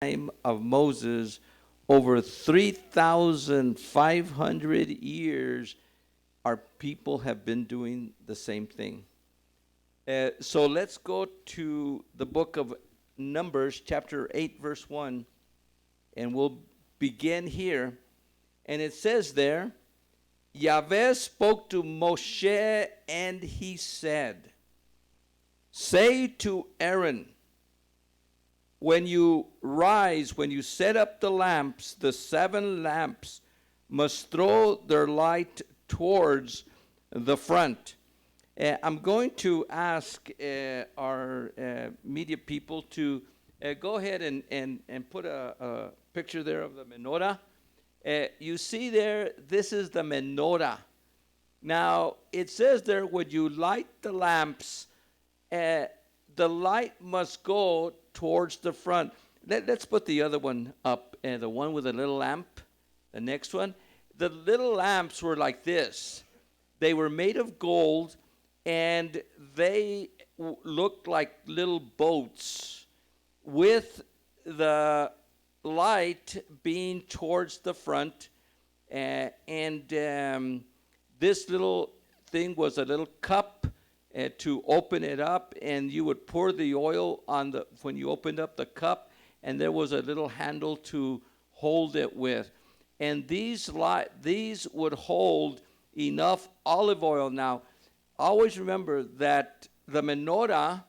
time of Moses, over 3,500 years, our people have been doing the same thing. So let's go to the book of Numbers, chapter 8, verse 1, and we'll begin here. And it says there, Yahweh spoke to Moshe, and he said, say to Aaron, when you rise, when you set up the lamps, the 7 lamps must throw their light towards the front. I'm going to ask our media people to go ahead and put a picture there of the menorah. You see there, this is the menorah. Now, it says there, when you light the lamps, the light must go towards the front. Let's put the other one up, the one with the little lamp, the next one. The little lamps were like this. They were made of gold, and they looked like little boats with the light being towards the front. This little thing was a little cup to open it up, and you would pour the oil on when you opened up the cup, and there was a little handle to hold it with. And these would hold enough olive oil. Now, always remember that the menorah,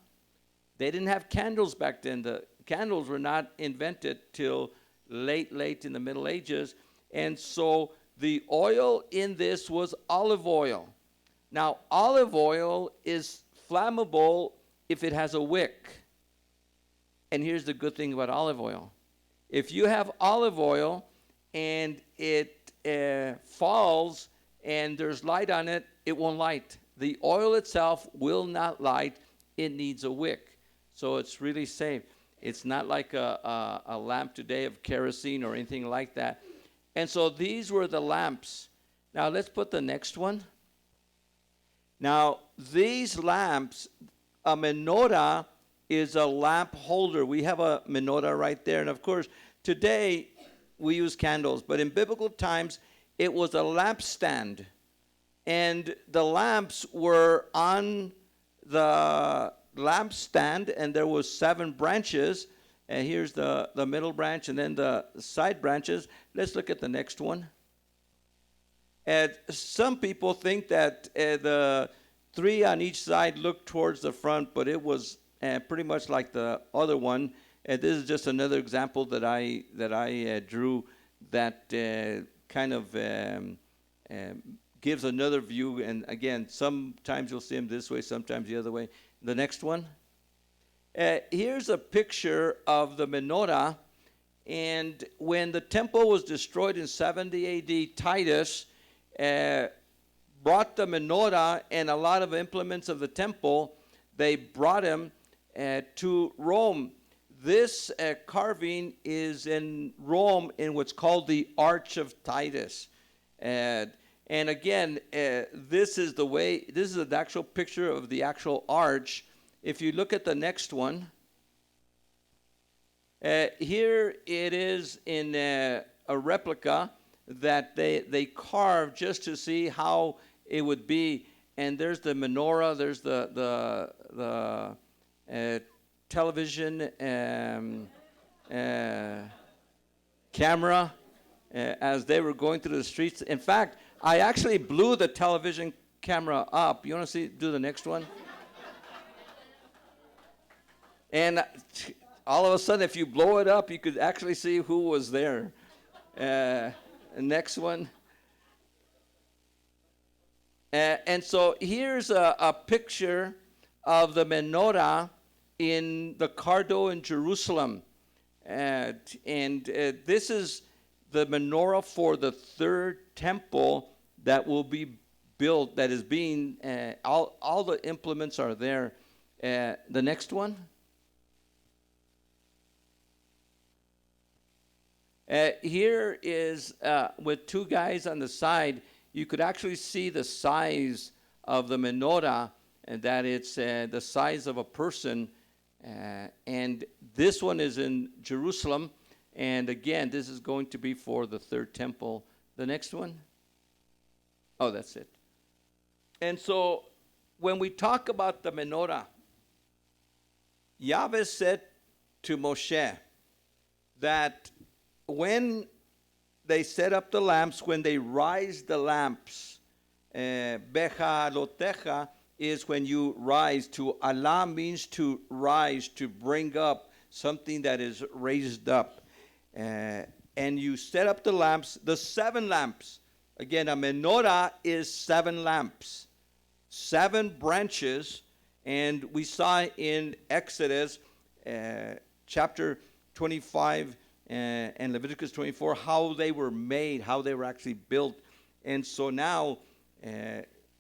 they didn't have candles back then. The candles were not invented till late in the Middle Ages. And so the oil in this was olive oil. Now, olive oil is flammable if it has a wick. And here's the good thing about olive oil. If you have olive oil and it falls and there's light on it, it won't light. The oil itself will not light. It needs a wick. So it's really safe. It's not like a lamp today of kerosene or anything like that. And so these were the lamps. Now let's put the next one. Now these lamps, a menorah is a lamp holder. We have a menorah right there. And of course, today we use candles. But in biblical times, it was a lampstand. And the lamps were on the lampstand, and there was 7 branches. And here's the middle branch, and then the side branches. Let's look at the next one. And some people think that the 3 on each side looked towards the front, but it was pretty much like the other one. This is just another example that I drew that kind of gives another view. And again, sometimes you'll see them this way, sometimes the other way. The next one. Here's a picture of the menorah. And when the temple was destroyed in 70 A.D., Titus brought the menorah and a lot of implements of the temple. They brought them to Rome. This carving is in Rome in what's called the Arch of Titus. And again, this is the actual picture of the actual arch. If you look at the next one, here it is in a replica that they carved just to see how it would be. And there's the menorah, there's the television camera as they were going through the streets. In fact, I actually blew the television camera up. You want to do the next one? And all of a sudden, if you blow it up, you could actually see who was there. Next one. And so here's a picture of the menorah in the Cardo in Jerusalem. And this is the menorah for the 3rd temple that will be built, that is being, all the implements are there. The next one. Here is, with 2 guys on the side, you could actually see the size of the menorah, and that it's the size of a person. And this one is in Jerusalem. And again, this is going to be for the third temple. The next one? Oh, that's it. And so when we talk about the menorah, Yahweh said to Moshe that when they set up the lamps, when they rise the lamps, Beha'alotcha is when you rise. To Allah means to rise, to bring up something that is raised up. And you set up the lamps, the 7 lamps. Again, a menorah is 7 lamps, 7 branches. And we saw in Exodus chapter 25 and Leviticus 24 how they were made, how they were actually built. And so now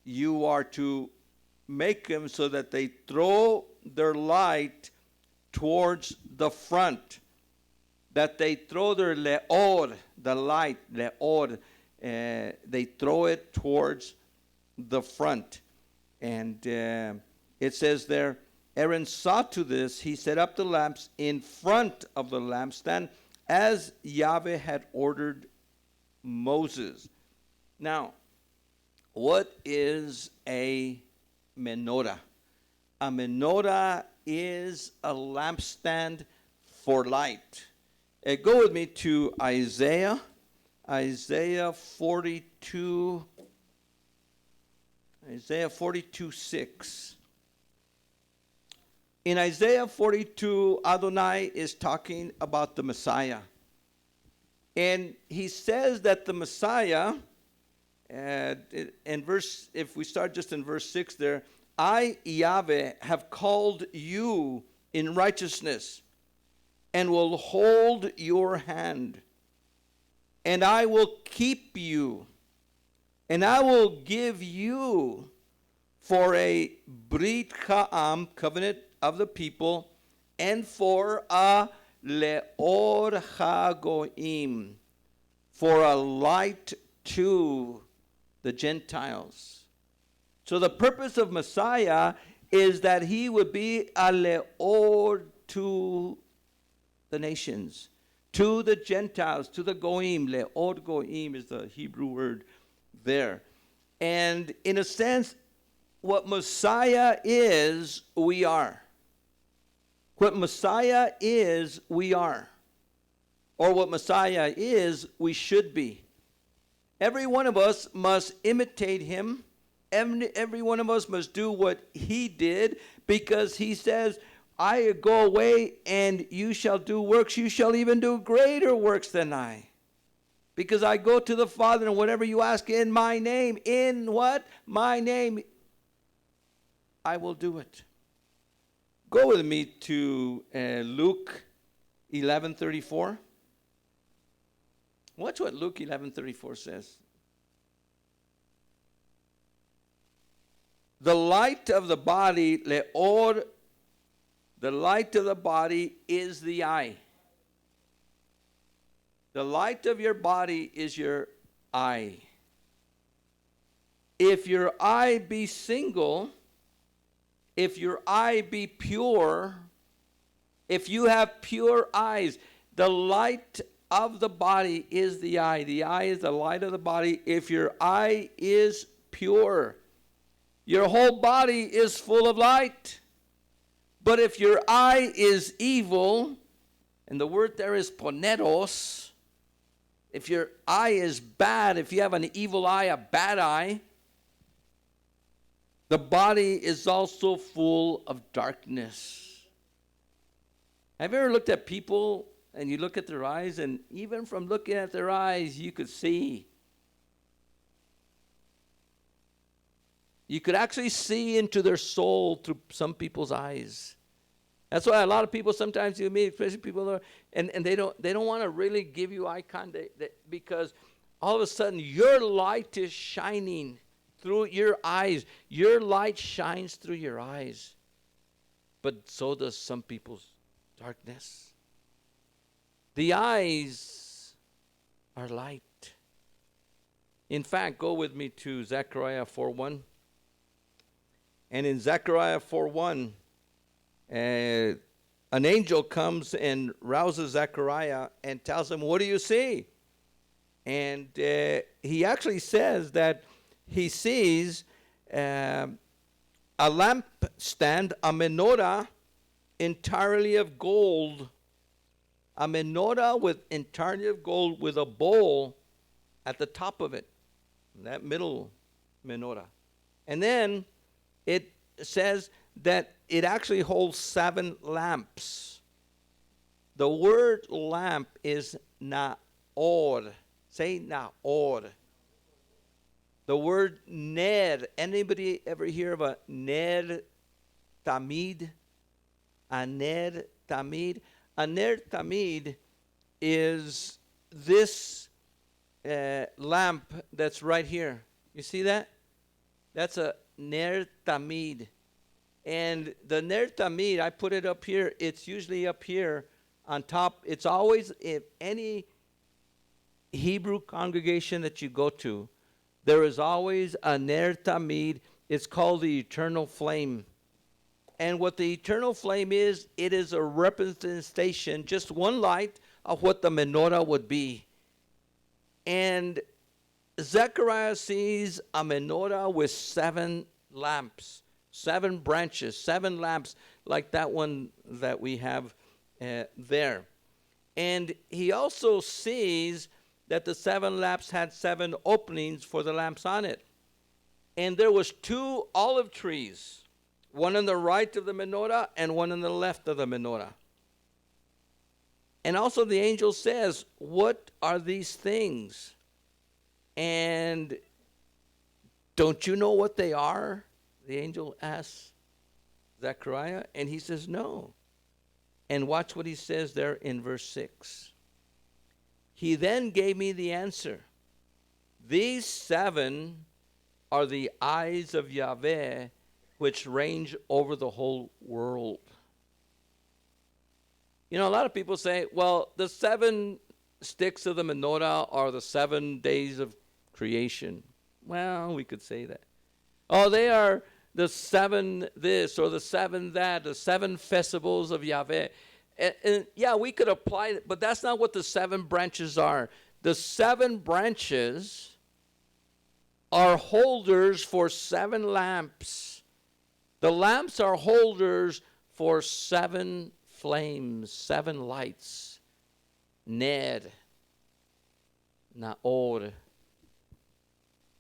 you are to make them so that they throw their light towards the front, that they throw their leor, the light, leor, they throw it towards the front. And it says there, Aaron saw to this, he set up the lamps in front of the lampstand as Yahweh had ordered Moses. Now, what is a menorah? A menorah is a lampstand for light. Go with me to Isaiah 42, Isaiah 42:6. In Isaiah 42, Adonai is talking about the Messiah. And he says that the Messiah, if we start just in verse 6 there, I, Yahweh, have called you in righteousness and will hold your hand. And I will keep you, and I will give you for a Brit Cha'am, covenant of the people, and for a Leor HaGoim, for a light to the Gentiles. So the purpose of Messiah is that he would be a Leor to the nations, to the Gentiles, to the Goim. Leor Goim is the Hebrew word there. And in a sense, what Messiah is, we are. What Messiah is, we are. Or what Messiah is, we should be. Every one of us must imitate him. Every one of us must do what he did, because he says, I go away and you shall do works. You shall even do greater works than I. Because I go to the Father, and whatever you ask in my name, in what? My name, I will do it. Go with me to Luke 11:34. Watch what Luke 11:34 says. The light of the body, leor, the light of the body is the eye. The light of your body is your eye. If your eye be single, if your eye be pure, if you have pure eyes, the light of the body is the eye. The eye is the light of the body. If your eye is pure, your whole body is full of light. But if your eye is evil, and the word there is poneros, if your eye is bad, if you have an evil eye, a bad eye, the body is also full of darkness. Have you ever looked at people and you look at their eyes, and even from looking at their eyes, you could see. You could actually see into their soul through some people's eyes. That's why a lot of people sometimes you meet, especially people, and they don't want to really give you eye contact, because all of a sudden your light is shining through your eyes. Your light shines through your eyes. But so does some people's darkness. The eyes are light. In fact, go with me to Zechariah 4:1. And in Zechariah 4:1, an angel comes and rouses Zechariah and tells him, what do you see? And he actually says that he sees a lampstand, a menorah, entirely of gold. A menorah with entirely of gold with a bowl at the top of it, that middle menorah. And then it says that it actually holds 7 lamps. The word lamp is na'or. Say na'or. The word ner. Anybody ever hear of a ner tamid? A ner tamid? A ner tamid is this lamp that's right here. You see that? That's a ner tamid. And the ner tamid, I put it up here. It's usually up here on top. It's always, if any Hebrew congregation that you go to, there is always a ner tamid. It's called the eternal flame. And what the eternal flame is, it is a representation, just one light of what the menorah would be. And Zechariah sees a menorah with 7 lamps, 7 branches, 7 lamps, like that one that we have there. And he also sees that the 7 lamps had 7 openings for the lamps on it. And there was 2 olive trees, one on the right of the menorah and one on the left of the menorah. And also the angel says, what are these things? And don't you know what they are? The angel asks Zechariah, and he says, no. And watch what he says there in verse 6. He then gave me the answer. These 7 are the eyes of Yahweh, which range over the whole world. You know, a lot of people say, well, the 7 sticks of the menorah are the 7 days of creation. Well, we could say that. Oh, they are the 7 this or the 7 that, the 7 festivals of Yahweh. And yeah, we could apply it, but that's not what the 7 branches are. The 7 branches are holders for 7 lamps. The lamps are holders for 7 flames, 7 lights. Ner, Naor.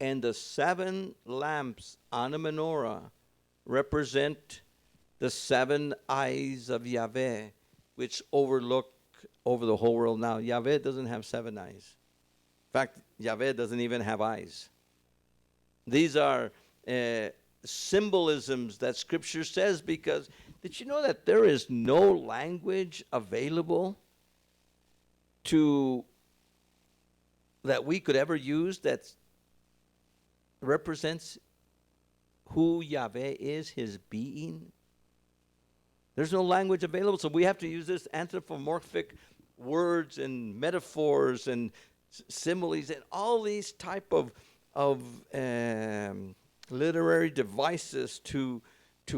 And the 7 lamps on a menorah represent the 7 eyes of Yahweh, which overlook over the whole world. Now, Yahweh doesn't have 7 eyes. In fact, Yahweh doesn't even have eyes. These are symbolisms that Scripture says, because did you know that there is no language available that we could ever use that represents who Yahweh is, his being? There's no language available, so we have to use this anthropomorphic words and metaphors and similes and all these type of literary devices to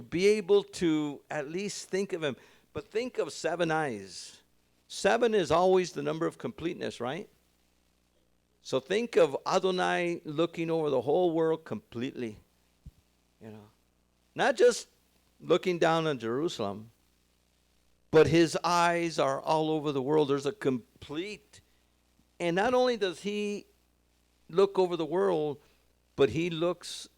be able to at least think of him. But think of 7 eyes. 7 is always the number of completeness, right? So think of Adonai looking over the whole world completely. You know, not just looking down on Jerusalem, but his eyes are all over the world. There's a complete, and not only does he look over the world, but he looks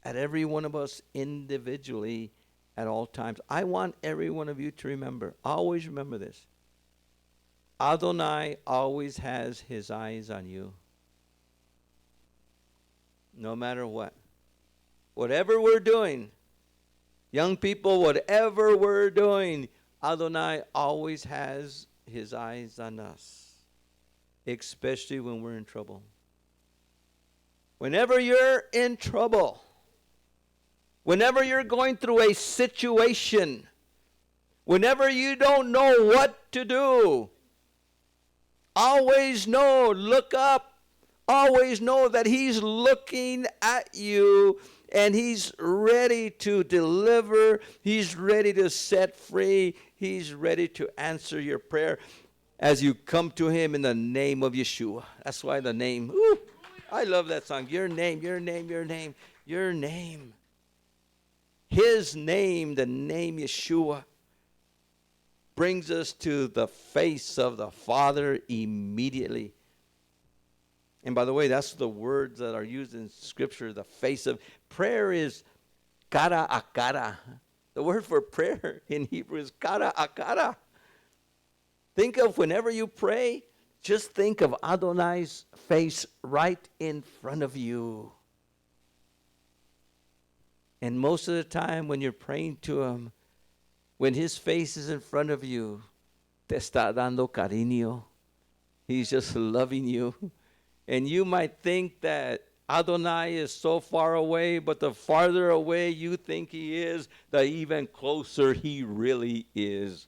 at every one of us individually at all times. I want every one of you to remember, always remember this. Adonai always has his eyes on you. No matter what. Whatever we're doing, young people, whatever we're doing, Adonai always has his eyes on us, especially when we're in trouble. Whenever you're in trouble, whenever you're going through a situation, whenever you don't know what to do, always know, look up. always know that he's looking at you and he's ready to deliver. He's ready to set free. He's ready to answer your prayer as you come to him in the name of Yeshua. That's why the name, I love that song. Your name, your name, your name, your name. His name, the name Yeshua, brings us to the face of the Father immediately. And by the way, that's the words that are used in Scripture, the face of. Prayer is cara a cara. The word for prayer in Hebrew is cara a cara. Think of whenever you pray, just think of Adonai's face right in front of you. And most of the time when you're praying to him, when his face is in front of you, te está dando cariño. He's just loving you. And you might think that Adonai is so far away, but the farther away you think he is, the even closer he really is.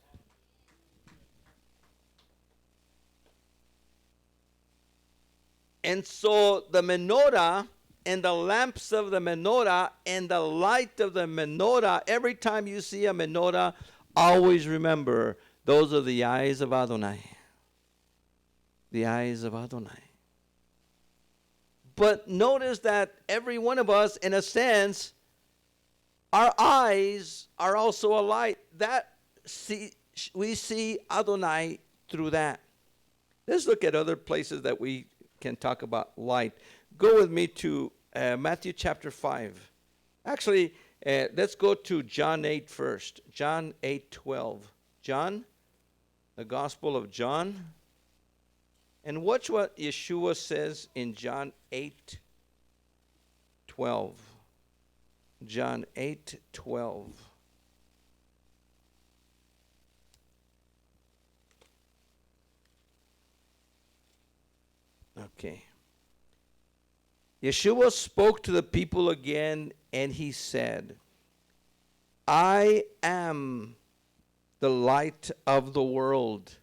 And so the menorah and the lamps of the menorah and the light of the menorah, every time you see a menorah, always remember, those are the eyes of Adonai. The eyes of Adonai. But notice that every one of us, in a sense, our eyes are also a light. We see Adonai through that. Let's look at other places that we can talk about light. Go with me to Matthew chapter 5. Actually, let's go to John 8 first. John 8:12. John, the Gospel of John. And watch what Yeshua says in John 8:12. John 8:12. Okay. Yeshua spoke to the people again, and he said, I am the light of the world.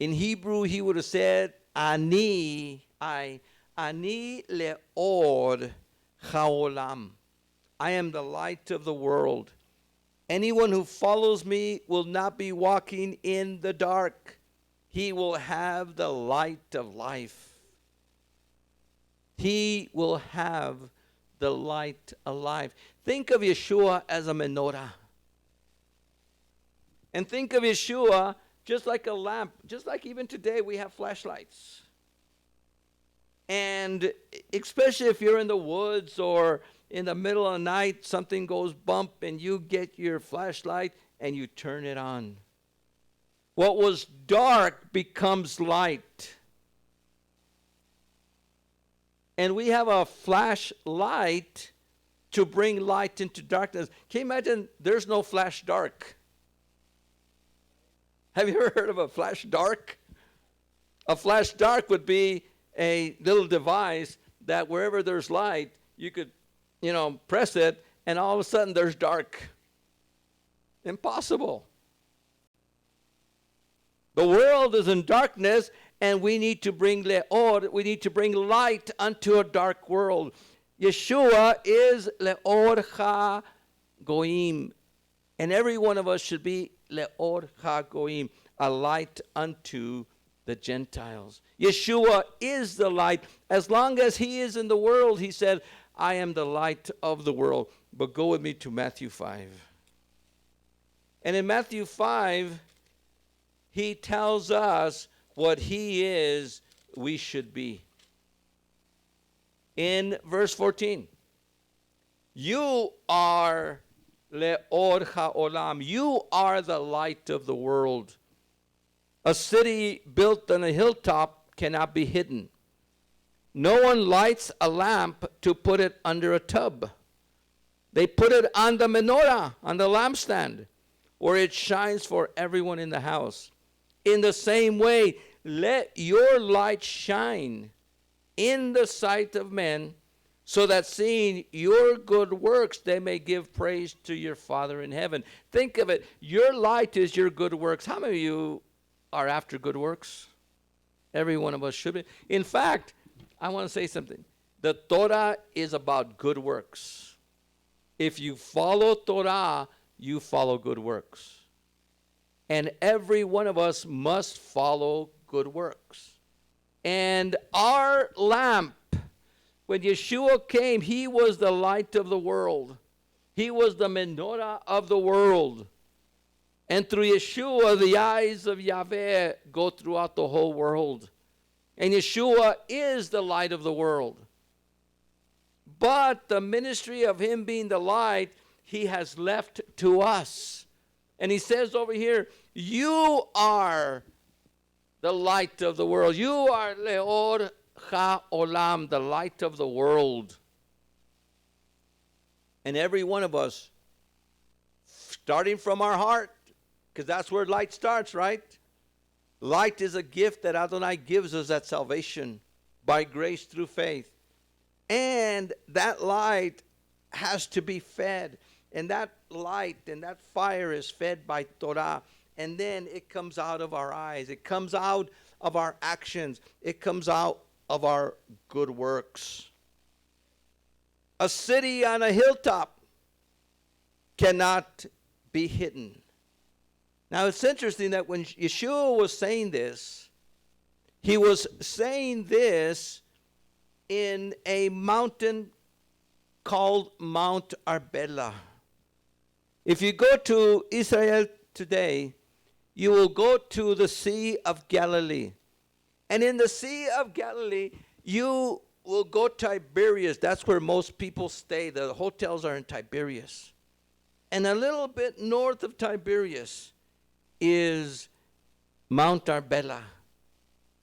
In Hebrew, he would have said, Ani le'or ha'olam. I am the light of the world. Anyone who follows me will not be walking in the dark. He will have the light of life. He will have the light of life. Think of Yeshua as a menorah. And think of Yeshua just like a lamp. Just like even today we have flashlights. And especially if you're in the woods or in the middle of the night, something goes bump and you get your flashlight and you turn it on. What was dark becomes light. And we have a flashlight to bring light into darkness. Can you imagine there's no flash dark? Have you ever heard of a flash dark? A flash dark would be a little device that wherever there's light, you could, press it, and all of a sudden there's dark. Impossible. The world is in darkness, and we need to bring le'or, we need to bring light unto a dark world. Yeshua is le'or ha-goim, and every one of us should be le'or ha-goim, a light unto the Gentiles. Yeshua is the light. As long as he is in the world, he said, I am the light of the world. But go with me to Matthew 5. And in Matthew 5, he tells us what he is, we should be. In verse 14, you are le'or ha'olam. You are the light of the world. A city built on a hilltop cannot be hidden. No one lights a lamp to put it under a tub. They put it on the menorah, on the lampstand, where it shines for everyone in the house. In the same way, let your light shine in the sight of men, so that seeing your good works, they may give praise to your Father in heaven. Think of it. Your light is your good works. How many of you are after good works? Every one of us should be. In fact, I want to say something. The Torah is about good works. If you follow Torah, you follow good works. And every one of us must follow good works. And our lamp, when Yeshua came, he was the light of the world. He was the Menorah of the world. And through Yeshua, the eyes of Yahweh go throughout the whole world. And Yeshua is the light of the world. But the ministry of him being the light, he has left to us. And he says over here, you are the light of the world. You are Leor HaOlam, the light of the world. And every one of us, starting from our heart, because that's where light starts, right? Light is a gift that Adonai gives us at salvation by grace through faith. And that light has to be fed. And that light and that fire is fed by Torah. And then it comes out of our eyes. It comes out of our actions. It comes out of our good works. A city on a hilltop cannot be hidden. Now it's interesting that when Yeshua was saying this, he was saying this in a mountain called Mount Arbela. If you go to Israel today, you will go to the Sea of Galilee. And in the Sea of Galilee, you will go to Tiberias. That's where most people stay. The hotels are in Tiberias. And a little bit north of Tiberias is Mount Arbela.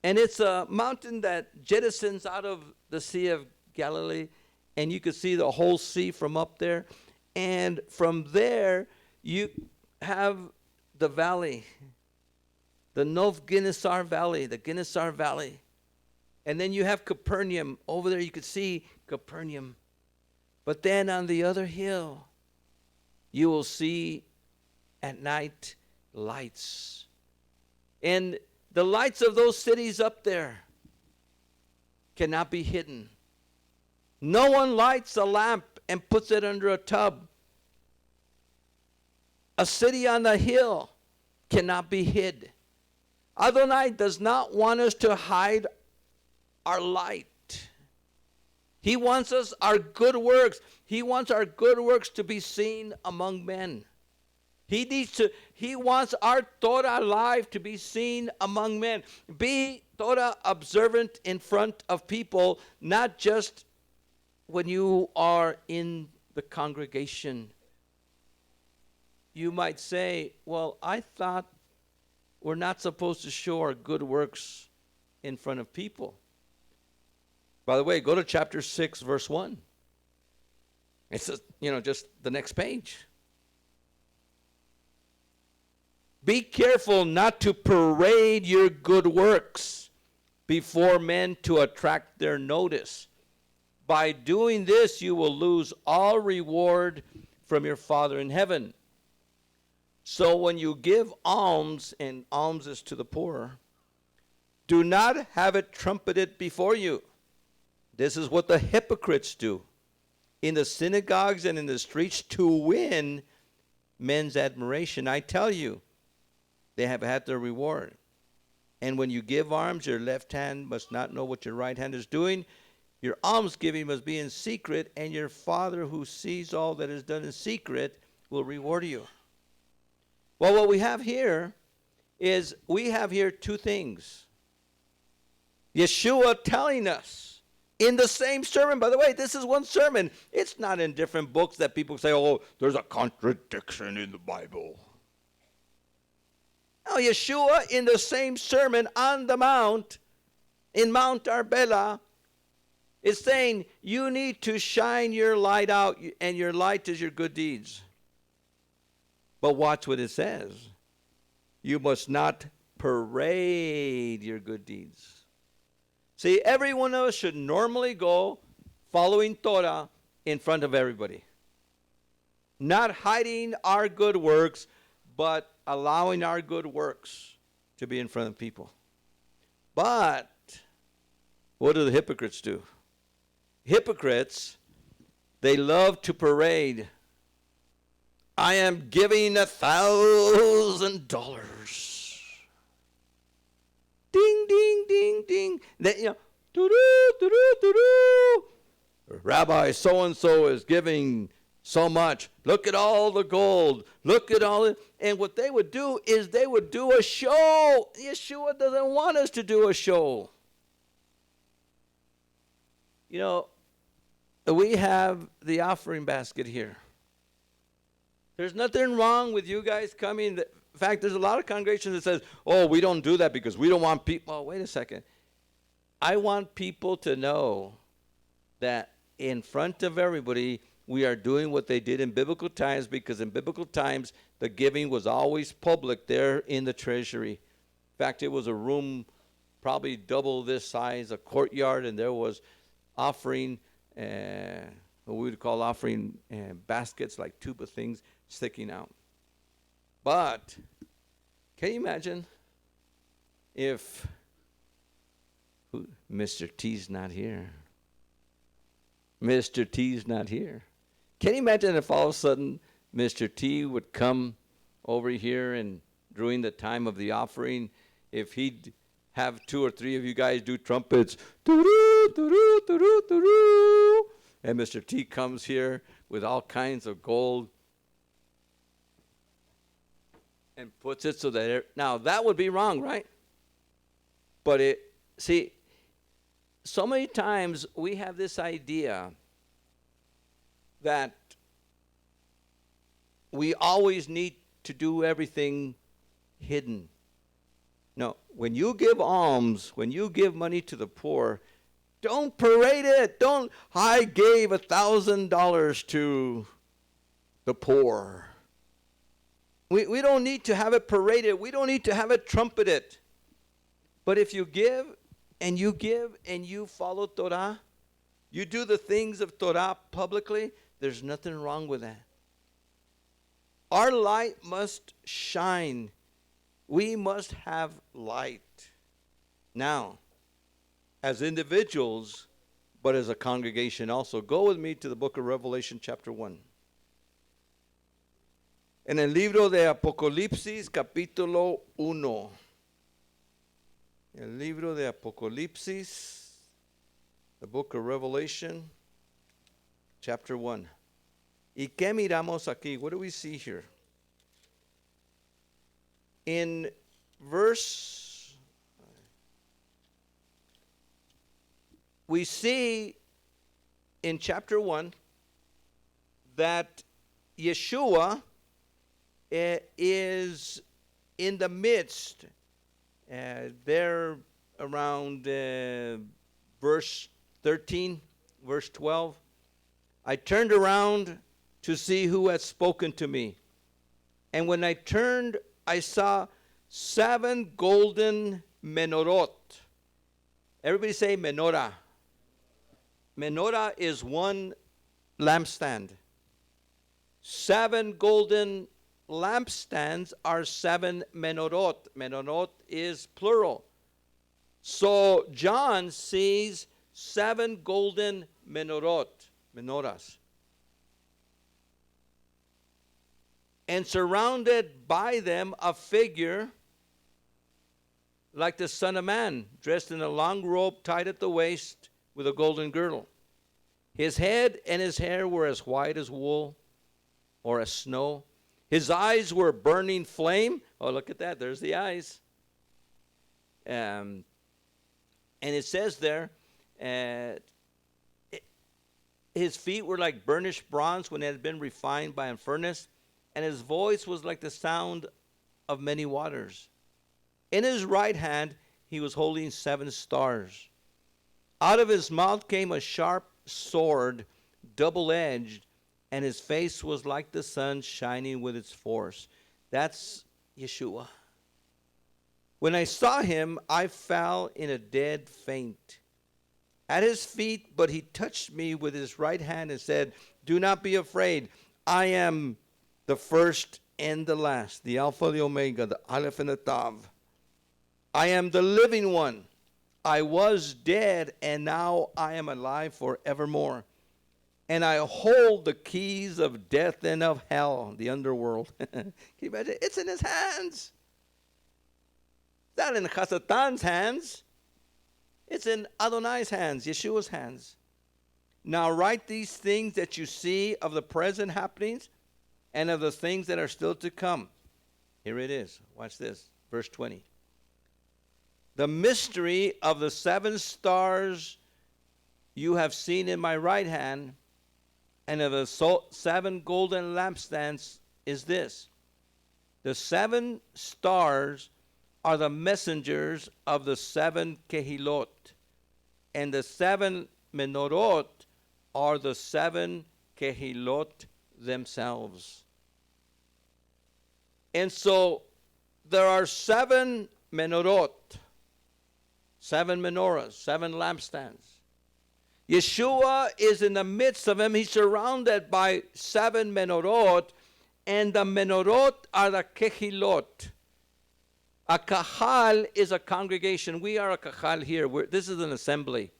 And it's a mountain that jettisons out of the Sea of Galilee. And you can see the whole sea from up there. And from there, you have the valley, the Nov Ginnasar Valley, the Ginnasar Valley. And then you have Capernaum. Over there you could see Capernaum. But then on the other hill, you will see at night lights. And the lights of those cities up there cannot be hidden. No one lights a lamp and puts it under a tub. A city on the hill cannot be hid. Adonai does not want us to hide our light. He wants us, our good works. He wants our good works to be seen among men. He wants our Torah life to be seen among men. Be Torah observant in front of people, not just when you are in the congregation. You might say, well, I thought we're not supposed to show our good works in front of people. By the way, go to chapter 6, verse 1. It's just the next page. Be careful not to parade your good works before men to attract their notice. By doing this, you will lose all reward from your Father in heaven. So when you give alms, and alms is to the poor, do not have it trumpeted before you. This is what the hypocrites do in the synagogues and in the streets to win men's admiration. I tell you, they have had their reward. And when you give alms, your left hand must not know what your right hand is doing. Your almsgiving must be in secret, and your Father who sees all that is done in secret will reward you. Well, what we have here is two things. Yeshua telling us in the same sermon. By the way, this is one sermon. It's not in different books that people say, oh, there's a contradiction in the Bible. Now, Yeshua in the same sermon on the mount, in Mount Arbela, is saying you need to shine your light out, and your light is your good deeds. But watch what it says. You must not parade your good deeds. See, every one of us should normally go following Torah in front of everybody. Not hiding our good works, but allowing our good works to be in front of people. But What do the hypocrites do? Hypocrites, they love to parade. I am giving $1,000. Ding, ding, ding, ding. Then, doo-doo, doo-doo, doo-doo. Rabbi so-and-so is giving so much. Look at all the gold. Look at all it. And what they would do is they would do a show. Yeshua doesn't want us to do a show. We have the offering basket here. There's nothing wrong with you guys coming. In fact, there's a lot of congregations that says, oh, we don't do that because we don't want people. Oh, wait a second. I want people to know that in front of everybody, we are doing what they did in biblical times, because in biblical times, the giving was always public there in the treasury. In fact, it was a room probably double this size, a courtyard, and there was offering, what we would call offering baskets, like tuba things sticking out. But can you imagine if Mr. T's not here? Mr. T's not here. Can you imagine if all of a sudden Mr. T would come over here and during the time of the offering, if he'd have 2 or 3 of you guys do trumpets, doo-doo, doo-doo, doo-doo, doo-doo, and Mr. T comes here with all kinds of gold and puts it so that now that would be wrong, right? But so many times we have this idea that we always need to do everything hidden. No, when you give alms, when you give money to the poor, don't parade it. I gave $1,000 to the poor. We don't need to have it paraded. We don't need to have it trumpeted. But if you give and you follow Torah, you do the things of Torah publicly, there's nothing wrong with that. Our light must shine. We must have light. Now, as individuals, but as a congregation also, go with me to the book of Revelation chapter 1. En el libro de Apocalipsis capítulo 1. El libro de Apocalipsis, the book of Revelation, chapter 1. ¿Y qué miramos aquí? What do we see here? In verse, we see in chapter 1 that Yeshua is in the midst. There around verse 13, verse 12. I turned around to see who had spoken to me. And when I turned, I saw 7 golden menorot. Everybody say menorah. Menorah is one lampstand. 7 golden lampstands are 7 menorot. Menorot is plural. So John sees 7 golden menorahs. And surrounded by them a figure like the Son of Man, dressed in a long robe tied at the waist with a golden girdle. His head and his hair were as white as wool or as snow. His eyes were burning flame. Oh, look at that. There's the eyes. And it says there, his feet were like burnished bronze when it had been refined by a furnace, and his voice was like the sound of many waters. In his right hand he was holding 7 stars. Out of his mouth came a sharp sword, double-edged, and his face was like the sun shining with its force. That's Yeshua. When I saw him, I fell in a dead faint at his feet, but he touched me with his right hand and said, do not be afraid. I am the first and the last, the Alpha, the Omega, the Aleph and the Tav. I am the living one. I was dead, and now I am alive forevermore. And I hold the keys of death and of hell, the underworld. Can you imagine? It's in his hands. It's not in Chasatan's hands. It's in Adonai's hands, Yeshua's hands. Now write these things that you see of the present happenings and of the things that are still to come. Here it is. Watch this. Verse 20. The mystery of the 7 stars you have seen in my right hand, and of the 7 golden lampstands is this. The 7 stars are the messengers of the 7 kehilot, and the 7 menorot are the 7 kehilot themselves. And so there are 7 menorot, 7 menorahs, 7 lampstands. Yeshua is in the midst of them. He's surrounded by 7 menorot, and the menorot are the kehilot. A kahal is a congregation. We are a kahal here. This is an assembly.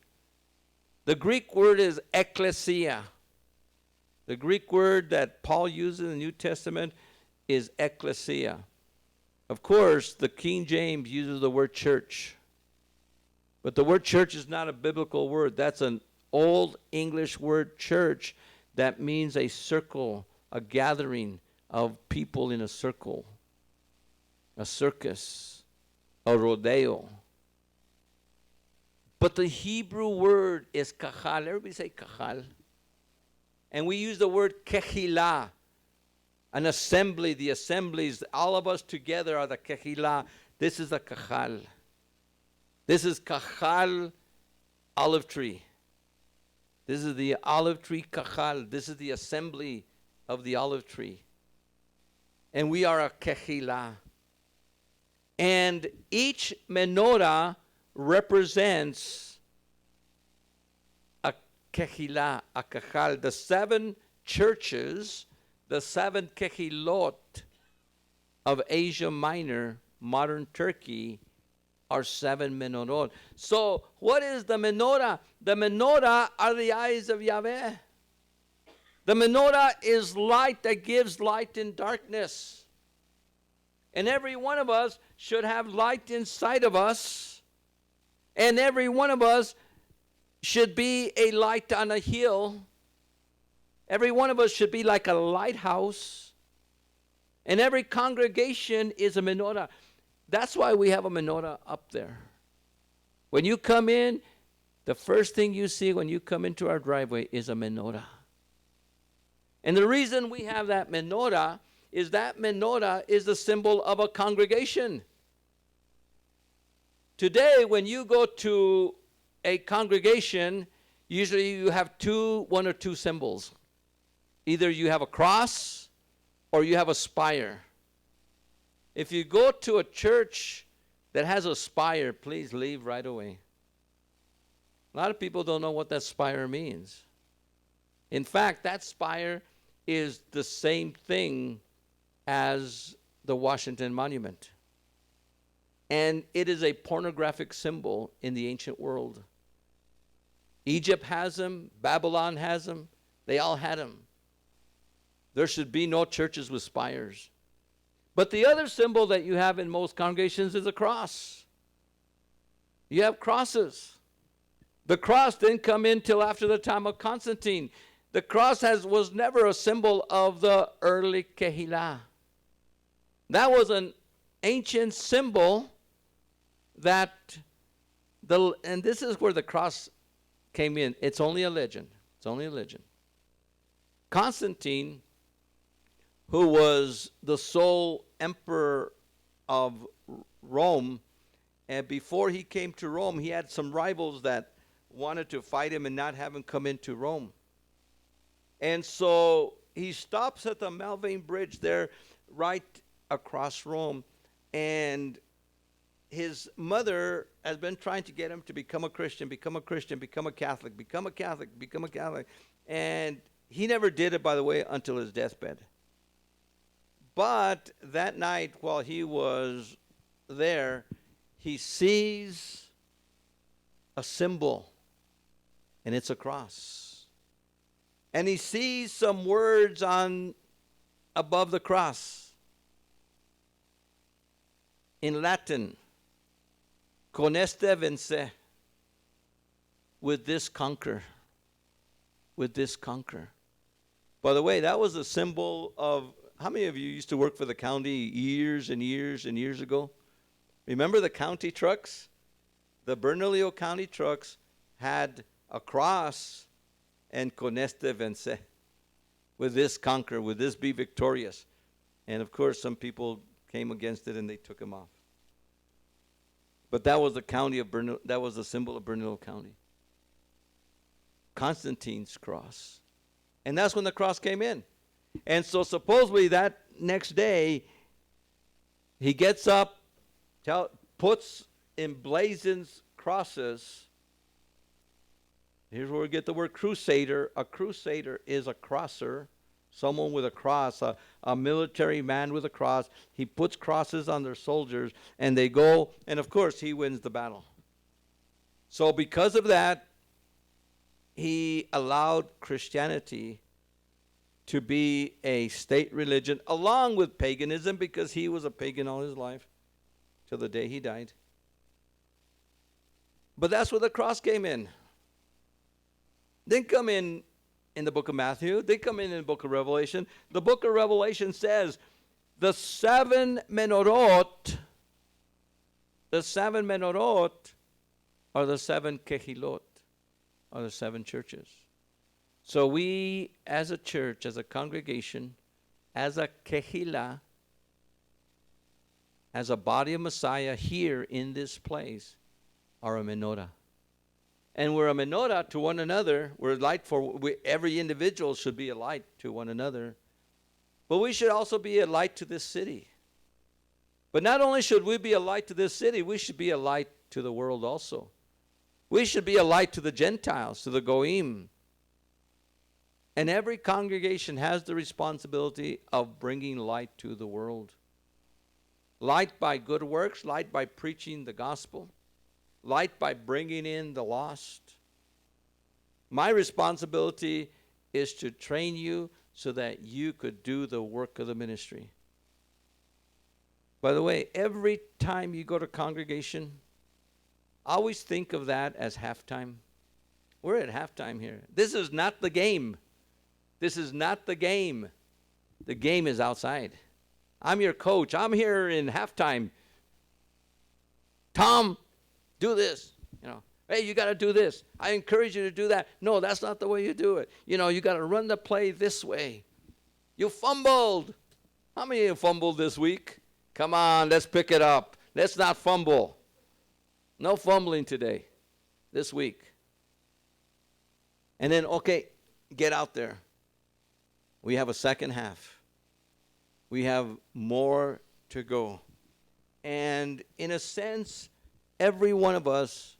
The Greek word is ecclesia. The Greek word that Paul uses in the New Testament is ecclesia. Of course, the King James uses the word church. But the word church is not a biblical word. That's an old English word, church, that means a circle, a gathering of people in a circle, a circus, a rodeo. But the Hebrew word is kahal. Everybody say kahal. And we use the word kehilah, an assembly, the assemblies, all of us together are the kehilah. This is the kahal. This is kahal olive tree. This is the olive tree kahal. This is the assembly of the olive tree. And we are a kehilah. And each menorah represents a kehilah, a kahal. The 7 churches, the 7 kehilot of Asia Minor, modern Turkey, are 7 menorot. So what is the menorah? The menorah are the eyes of Yahweh. The menorah is light that gives light in darkness. And every one of us should have light inside of us. And every one of us should be a light on a hill. Every one of us should be like a lighthouse. And every congregation is a menorah. That's why we have a menorah up there. When you come in, the first thing you see when you come into our driveway is a menorah. And the reason we have that menorah is the symbol of a congregation. Today, when you go to a congregation, usually you have one or two symbols. Either you have a cross or you have a spire. If you go to a church that has a spire, please leave right away. A lot of people don't know what that spire means. In fact, that spire is the same thing as the Washington Monument. And it is a pornographic symbol in the ancient world. Egypt has them. Babylon has them. They all had them. There should be no churches with spires. But the other symbol that you have in most congregations is a cross. You have crosses. The cross didn't come in till after the time of Constantine. The cross was never a symbol of the early Kehillah. That was an ancient symbol and this is where the cross came in. It's only a legend. It's only a legend. Constantine, who was the sole emperor of Rome, and before he came to Rome, he had some rivals that wanted to fight him and not have him come into Rome. And so he stops at the Malvane Bridge there, right across Rome, and his mother has been trying to get him to become a Christian, become a Catholic, become a Catholic. And he never did it, by the way, until his deathbed. But that night, while he was there, he sees a symbol, and it's a cross. And he sees some words on above the cross. In Latin, con este vence, with this conquer. With this conquer. By the way, that was a symbol of, how many of you used to work for the county years and years and years ago? Remember the county trucks? The Bernalillo County trucks had a cross and con este vence. With this conquer, with this be victorious. And of course, some people came against it and they took him off. But that was the county of that was the symbol of Bernalillo County. Constantine's cross. And that's when the cross came in. And so supposedly that next day, he gets up, puts, emblazons crosses. Here's where we get the word crusader. A crusader is a crosser, someone with a cross, a military man with a cross. He puts crosses on their soldiers, and they go, and of course, he wins the battle. So because of that, he allowed Christianity to be a state religion, along with paganism, because he was a pagan all his life, till the day he died. But that's where the cross came in. Didn't come in the book of Matthew. Didn't come in the book of Revelation. The book of Revelation says the seven Menorot are the seven Kehilot, are the seven churches. So we, as a church, as a congregation, as a Kehillah, as a body of Messiah here in this place, are a Menorah. And we're a Menorah to one another. We're a light every individual should be a light to one another. But we should also be a light to this city. But not only should we be a light to this city, we should be a light to the world also. We should be a light to the Gentiles, to the Goyim. And every congregation has the responsibility of bringing light to the world. Light by good works, light by preaching the gospel, light by bringing in the lost. My responsibility is to train you so that you could do the work of the ministry. By the way, every time you go to congregation, always think of that as halftime. We're at halftime here. This is not the game. This is not the game. The game is outside. I'm your coach. I'm here in halftime. Tom, do this. Hey, you got to do this. I encourage you to do that. No, that's not the way you do it. You got to run the play this way. You fumbled. How many of you fumbled this week? Come on, let's pick it up. Let's not fumble. No fumbling today, this week. And then, okay, get out there. We have a second half. We have more to go. And in a sense, every one of us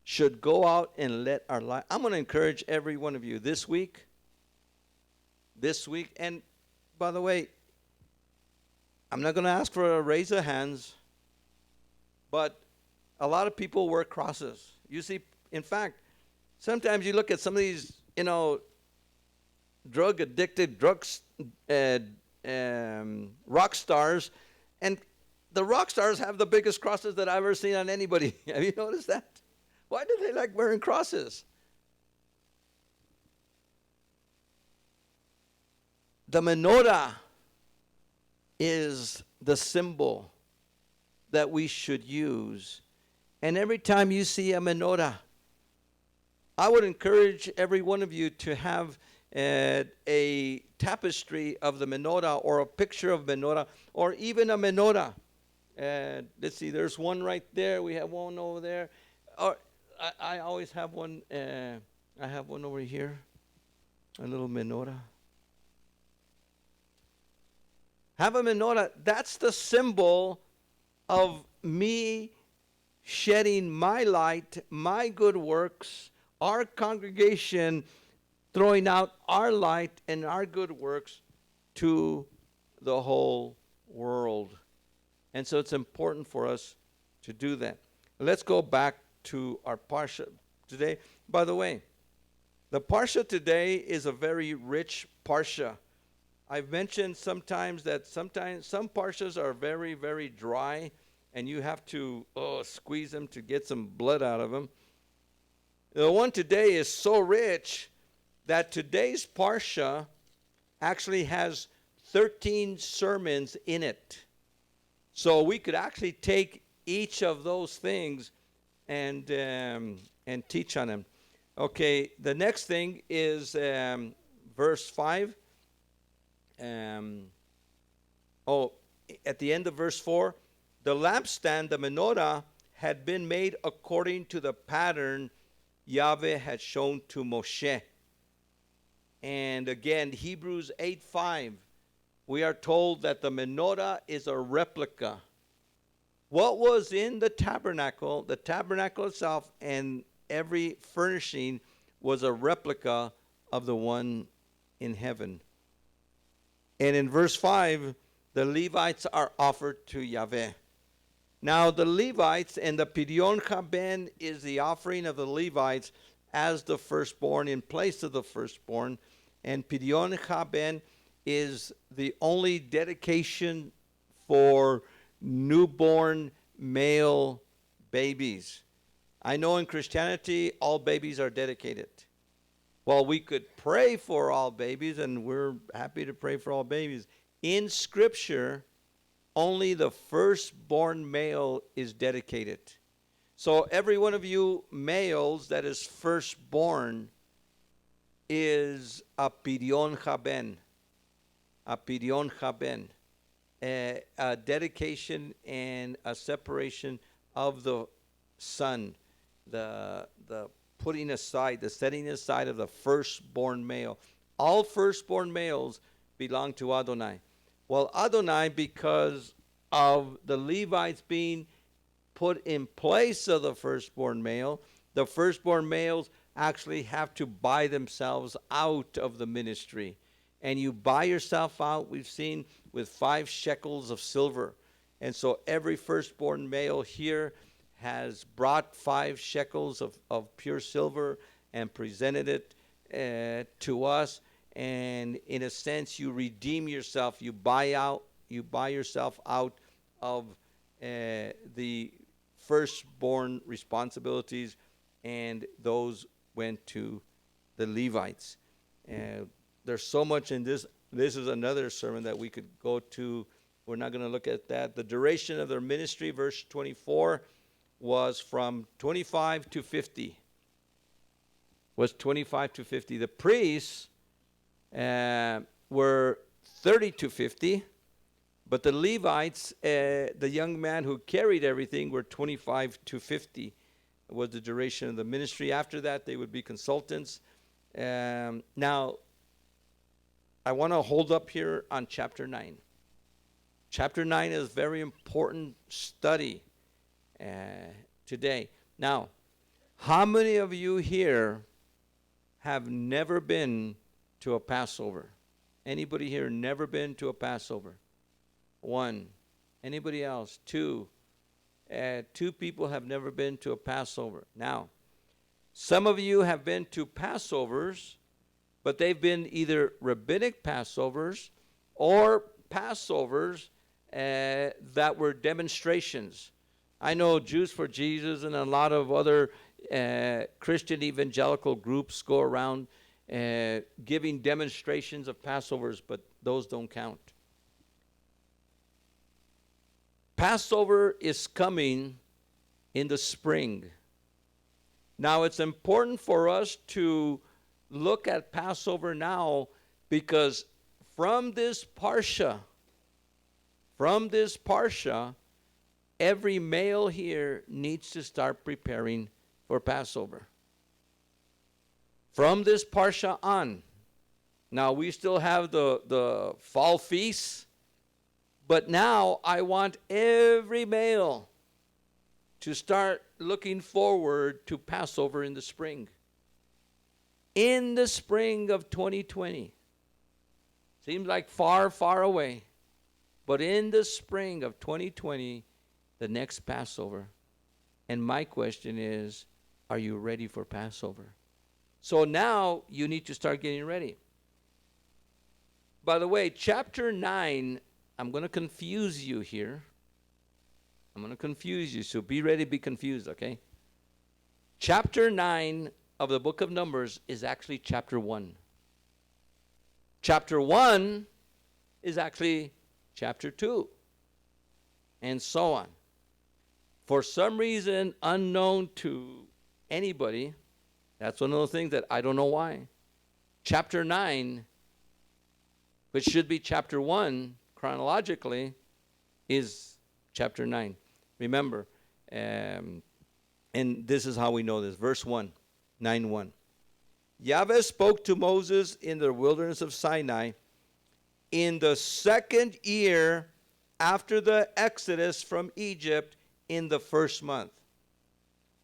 should go out and let our light. I'm going to encourage every one of you this week. And by the way, I'm not going to ask for a raise of hands, but a lot of people wear crosses. You see, in fact, sometimes you look at some of these, drug-addicted, rock stars, and the rock stars have the biggest crosses that I've ever seen on anybody. Have you noticed that? Why do they like wearing crosses? The menorah is the symbol that we should use. And every time you see a menorah, I would encourage every one of you to have a tapestry of the menorah, or a picture of menorah, or even a menorah. Let's see, there's one right there. We have one over there. Or I always have one. I have one over here, a little menorah. Have a menorah. That's the symbol of me shedding my light, my good works, our congregation throwing out our light and our good works to the whole world. And so it's important for us to do that. Let's go back to our Parsha today. By the way, the Parsha today is a very rich Parsha. I've mentioned sometimes that sometimes some Parshas are very, very dry, and you have to squeeze them to get some blood out of them. The one today is so rich that today's Parsha actually has 13 sermons in it. So we could actually take each of those things and teach on them. Okay, the next thing is verse 5. At the end of verse 4, the lampstand, the menorah, had been made according to the pattern Yahweh had shown to Moshe. And again, Hebrews 8:5, we are told that the menorah is a replica. What was in the tabernacle itself, and every furnishing was a replica of the one in heaven. And in verse 5, the Levites are offered to Yahweh. Now the Levites, and the Pidyon Haben is the offering of the Levites as the firstborn in place of the firstborn. And Pidyon Haben is the only dedication for newborn male babies. I know in Christianity all babies are dedicated. Well, we could pray for all babies, and we're happy to pray for all babies. In Scripture, only the firstborn male is dedicated. So every one of you males that is firstborn is a Pidyon Haben. A Pidyon Haben. A dedication and a separation of the son. The putting aside, the setting aside of the firstborn male. All firstborn males belong to Adonai. Well, Adonai, because of the Levites being put in place of the firstborn male, the firstborn males actually have to buy themselves out of the ministry. And you buy yourself out, we've seen, with 5 shekels of silver. And so every firstborn male here has brought 5 shekels of pure silver and presented it to us. And in a sense, you redeem yourself. You buy yourself out of the firstborn responsibilities, and those went to the Levites. There's so much in this. This is another sermon that we could go to. We're not going to look at that. The duration of their ministry, verse 24, was from 25 to 50. Was 25 to 50. The priests were 30 to 50, but the Levites, the young man who carried everything, were 25 to 50. Was the duration of the ministry. After that, they would be consultants. Now, I want to hold up here on chapter 9. Chapter 9 is a very important study today. Now, how many of you here have never been to a Passover? Anybody here never been to a Passover? 1. Anybody else? 2. 2 people have never been to a Passover. Now, some of you have been to Passovers, but they've been either rabbinic Passovers or Passovers that were demonstrations. I know Jews for Jesus and a lot of other Christian evangelical groups go around giving demonstrations of Passovers, but those don't count. Passover is coming in the spring. Now, it's important for us to look at Passover now, because from this Parsha, every male here needs to start preparing for Passover. From this Parsha on. Now, we still have the fall feasts, but now I want every male to start looking forward to Passover in the spring. In the spring of 2020. Seems like far, far away. But in the spring of 2020, the next Passover And my question is, are you ready for Passover? So now you need to start getting ready. By the way, chapter 9, I'm going to confuse you here. I'm going to confuse you, so be ready to be confused, okay? Chapter 9 of the book of Numbers is actually chapter 1. Chapter 1 is actually chapter 2, and so on. For some reason unknown to anybody, that's one of those things that I don't know why. Chapter 9, which should be chapter 1 chronologically, is chapter 9. Remember, and this is how we know this. Verse 1, 9:1. Yahweh spoke to Moses in the wilderness of Sinai in the second year after the exodus from Egypt in the first month.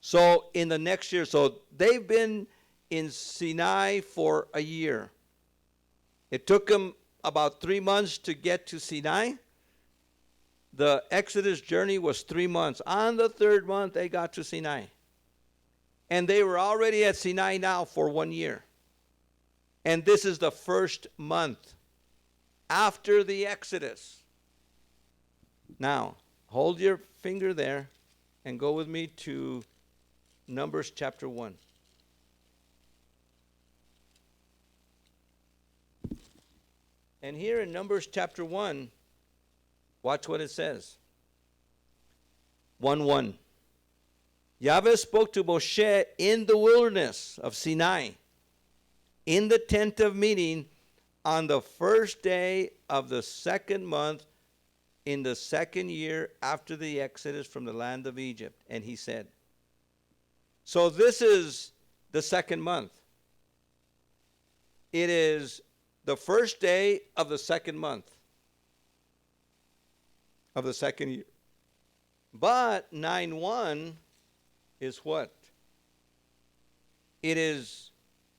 So in the next year, so they've been in Sinai for a year. It took them about 3 months to get to Sinai. The Exodus journey was 3 months. On the third month, they got to Sinai. And they were already at Sinai now for 1 year. And this is the first month after the Exodus. Now, hold your finger there and go with me to Numbers chapter 1. And here in Numbers chapter 1, watch what it says. 1:1. Yahweh spoke to Moshe in the wilderness of Sinai, in the tent of meeting, on the first day of the second month, in the second year after the exodus from the land of Egypt. And he said, so this is the second month. It is the first day of the second month of the second year. But 9:1 is what? It is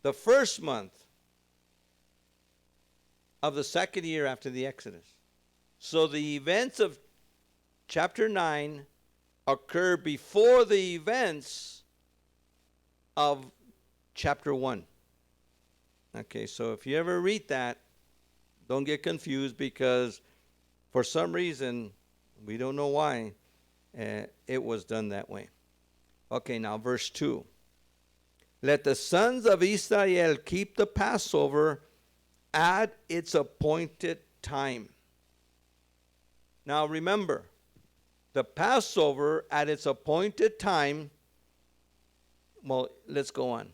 the first month of the second year after the Exodus. So the events of chapter 9 occur before the events of chapter 1. Okay, so if you ever read that, don't get confused, because for some reason, we don't know why, it was done that way. Okay, now verse 2. Let the sons of Israel keep the Passover at its appointed time. Now remember, the Passover at its appointed time, well, let's go on.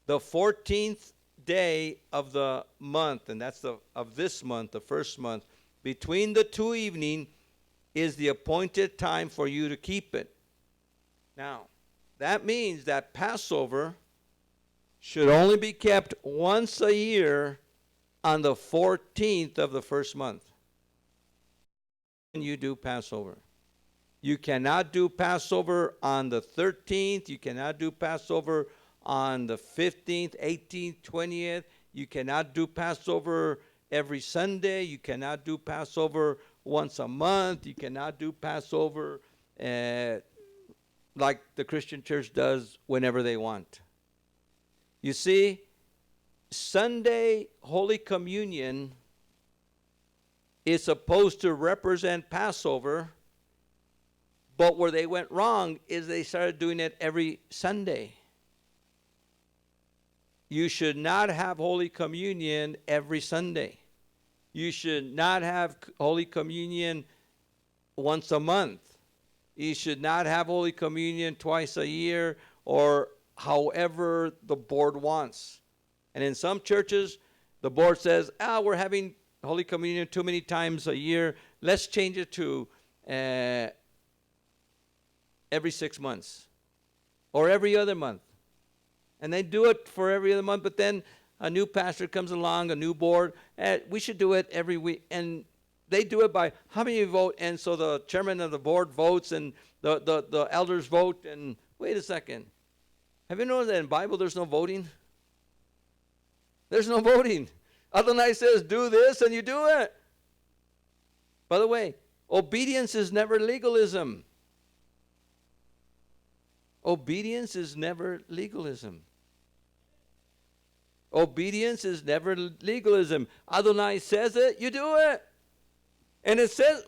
The 14th day of the month, and that's of this month, the first month, between the two evening is the appointed time for you to keep it. Now, that means that Passover should only be kept once a year on the 14th of the first month. When you do Passover, you cannot do Passover on the 13th. You cannot do Passover on the 15th, 18th, 20th. You cannot do Passover every Sunday. You cannot do Passover once a month. You cannot do Passover like the Christian church does whenever they want. You see, Sunday Holy Communion is supposed to represent Passover, but where they went wrong is they started doing it every Sunday. You should not have Holy Communion every Sunday. You should not have Holy Communion once a month. You should not have Holy Communion twice a year, or however the board wants. And in some churches, the board says, we're having Holy Communion too many times a year. Let's change it to every 6 months or every other month. And they do it for every other month, but then a new pastor comes along, a new board, we should do it every week. And they do it by how many vote, and so the chairman of the board votes, and the elders vote, and wait a second. Have you noticed that in the Bible there's no voting? There's no voting. Adonai says, do this, and you do it. By the way, obedience is never legalism. Obedience is never legalism. Obedience is never legalism. Adonai says it, you do it. And it says,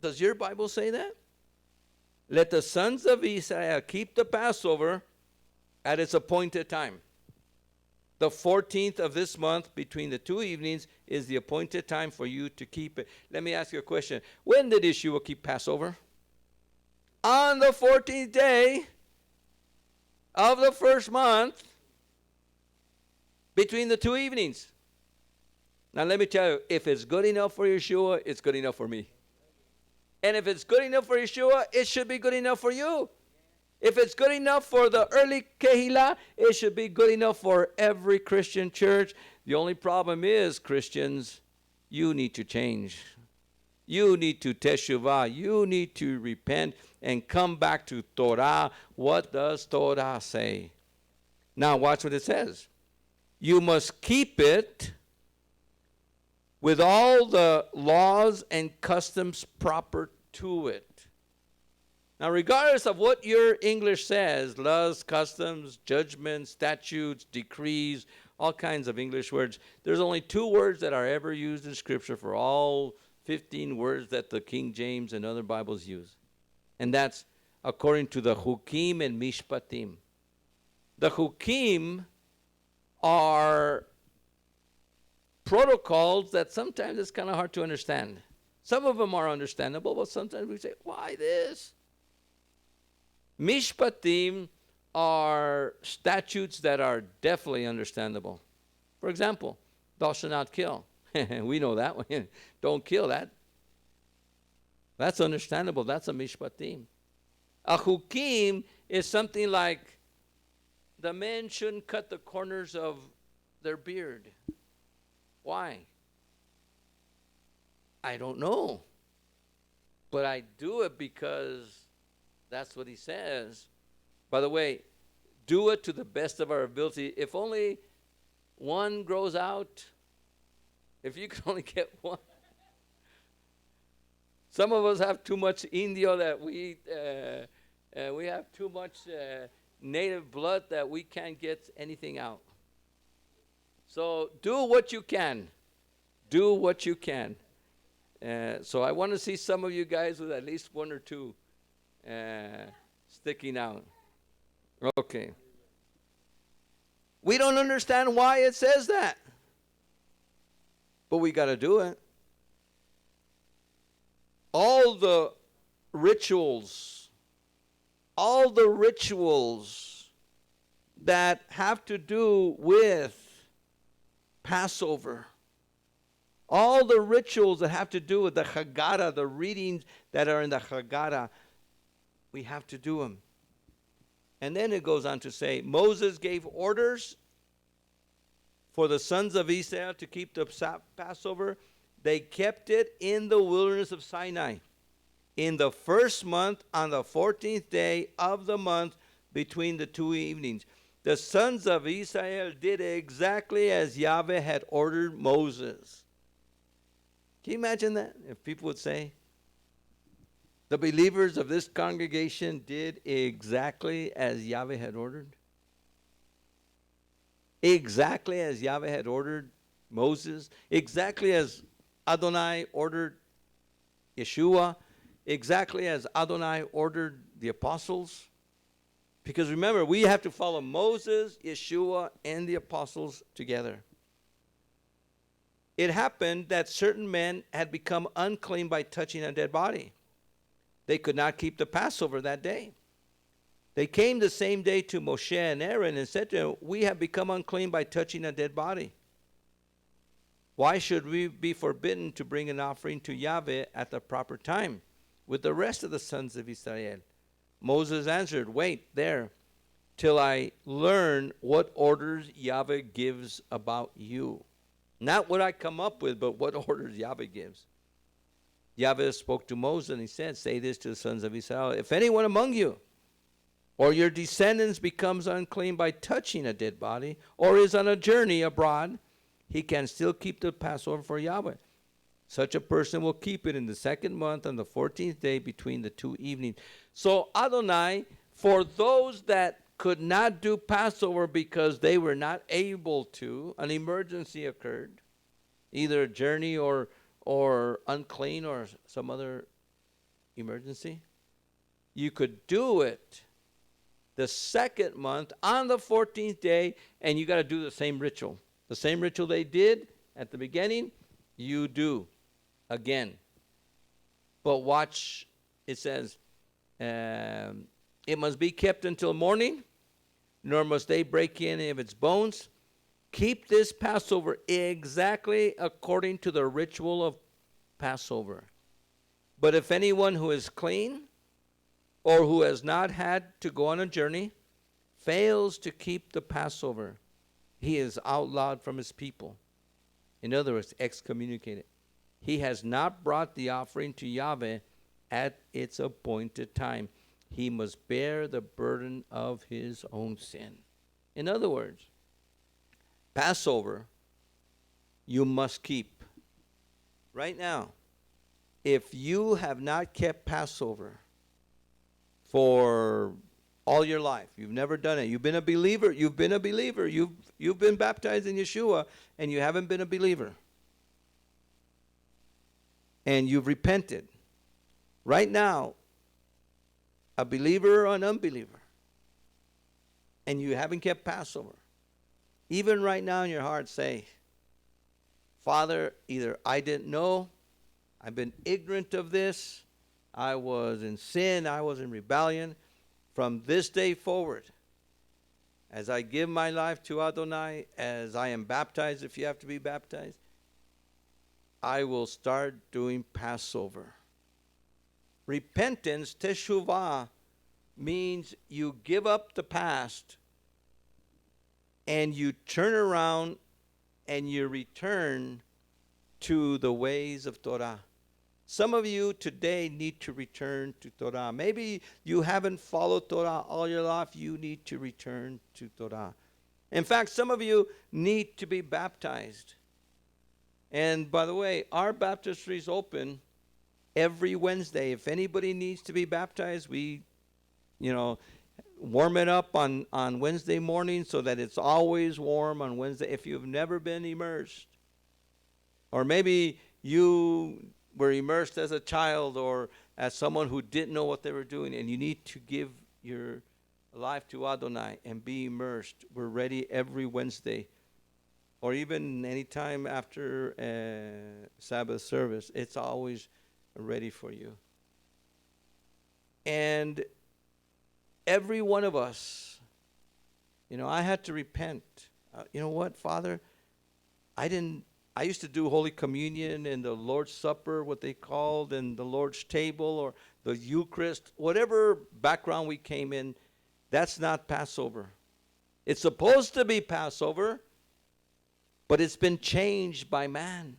does your Bible say that? Let the sons of Israel keep the Passover at its appointed time. The 14th of this month, between the two evenings, is the appointed time for you to keep it. Let me ask you a question. When did Yeshua keep Passover? On the 14th day of the first month, between the two evenings. Now let me tell you, if it's good enough for Yeshua, it's good enough for me. And if it's good enough for Yeshua, it should be good enough for you. If it's good enough for the early Kehillah, it should be good enough for every Christian church. The only problem is, Christians, you need to change. You need to teshuvah. You need to repent and come back to Torah. What does Torah say? Now watch what it says. You must keep it with all the laws and customs proper to it. Now, regardless of what your English says, laws, customs, judgments, statutes, decrees, all kinds of English words, there's only two words that are ever used in Scripture for all 15 words that the King James and other Bibles use. And that's according to the Hukim and Mishpatim. The Hukim are protocols that sometimes it's kind of hard to understand. Some of them are understandable, but sometimes we say, why this? Mishpatim are statutes that are definitely understandable. For example, thou shalt not kill. We know that one. Don't kill that. That's understandable. That's a mishpatim. A hukim is something like the men shouldn't cut the corners of their beard. Why? I don't know. But I do it because that's what he says. By the way, do it to the best of our ability. If only one grows out, if you can only get one. Some of us have too much indio that we have too much native blood that we can't get anything out. So do what you can. Do what you can. So I want to see some of you guys with at least one or two sticking out. Okay. We don't understand why it says that. But we got to do it. All the rituals that have to do with Passover, all the rituals that have to do with the Haggadah, the readings that are in the Haggadah, we have to do them. And then it goes on to say, Moses gave orders for the sons of Israel to keep the Passover. They kept it in the wilderness of Sinai in the first month on the 14th day of the month between the two evenings. The sons of Israel did exactly as Yahweh had ordered Moses. Can you imagine that? If people would say, the believers of this congregation did exactly as Yahweh had ordered. Exactly as Yahweh had ordered Moses. Exactly as Adonai ordered Yeshua. Exactly as Adonai ordered the apostles. Because remember, we have to follow Moses, Yeshua, and the apostles together. It happened that certain men had become unclean by touching a dead body. They could not keep the Passover that day. They came the same day to Moshe and Aaron and said to them, we have become unclean by touching a dead body. Why should we be forbidden to bring an offering to Yahweh at the proper time with the rest of the sons of Israel? Moses answered, wait there till I learn what orders Yahweh gives about you. Not what I come up with, but what orders Yahweh gives. Yahweh spoke to Moses and he said, say this to the sons of Israel, if anyone among you or your descendants becomes unclean by touching a dead body or is on a journey abroad, he can still keep the Passover for Yahweh. Such a person will keep it in the second month on the 14th day between the two evenings. So Adonai, for those that could not do Passover because they were not able to, an emergency occurred, either a journey or unclean or some other emergency, you could do it the second month on the 14th day, and you got to do the same ritual. The same ritual they did at the beginning, you do again. But watch, it says, it must be kept until morning, nor must they break any of its bones. Keep this Passover exactly according to the ritual of Passover. But if anyone who is clean or who has not had to go on a journey fails to keep the Passover, he is outlawed from his people. In other words, excommunicated. He has not brought the offering to Yahweh at its appointed time. He must bear the burden of his own sin. In other words, Passover, you must keep. Right now, if you have not kept Passover for all your life, you've never done it, you've been a believer, you've been baptized in Yeshua, and you haven't been a believer, and you've repented. Right now, a believer or an unbeliever, and you haven't kept Passover, even right now in your heart say, Father, either I didn't know, I've been ignorant of this, I was in sin, I was in rebellion. From this day forward, as I give my life to Adonai, as I am baptized, if you have to be baptized, I will start doing Passover. Repentance, teshuvah, means you give up the past and you turn around and you return to the ways of Torah. Some of you today need to return to Torah. Maybe you haven't followed Torah all your life. You need to return to Torah. In fact, some of you need to be baptized. And by the way, our baptistry is open every Wednesday. If anybody needs to be baptized, we, warm it up on Wednesday morning so that it's always warm on Wednesday. If you've never been immersed, or maybe you were immersed as a child or as someone who didn't know what they were doing, and you need to give your life to Adonai and be immersed, we're ready every Wednesday, or even any time after Sabbath service. It's always ready for you. And every one of us, I had to repent. You know what, Father? I used to do Holy Communion and the Lord's Supper, what they called, and the Lord's Table or the Eucharist, whatever background we came in, that's not Passover. It's supposed to be Passover, but it's been changed by man.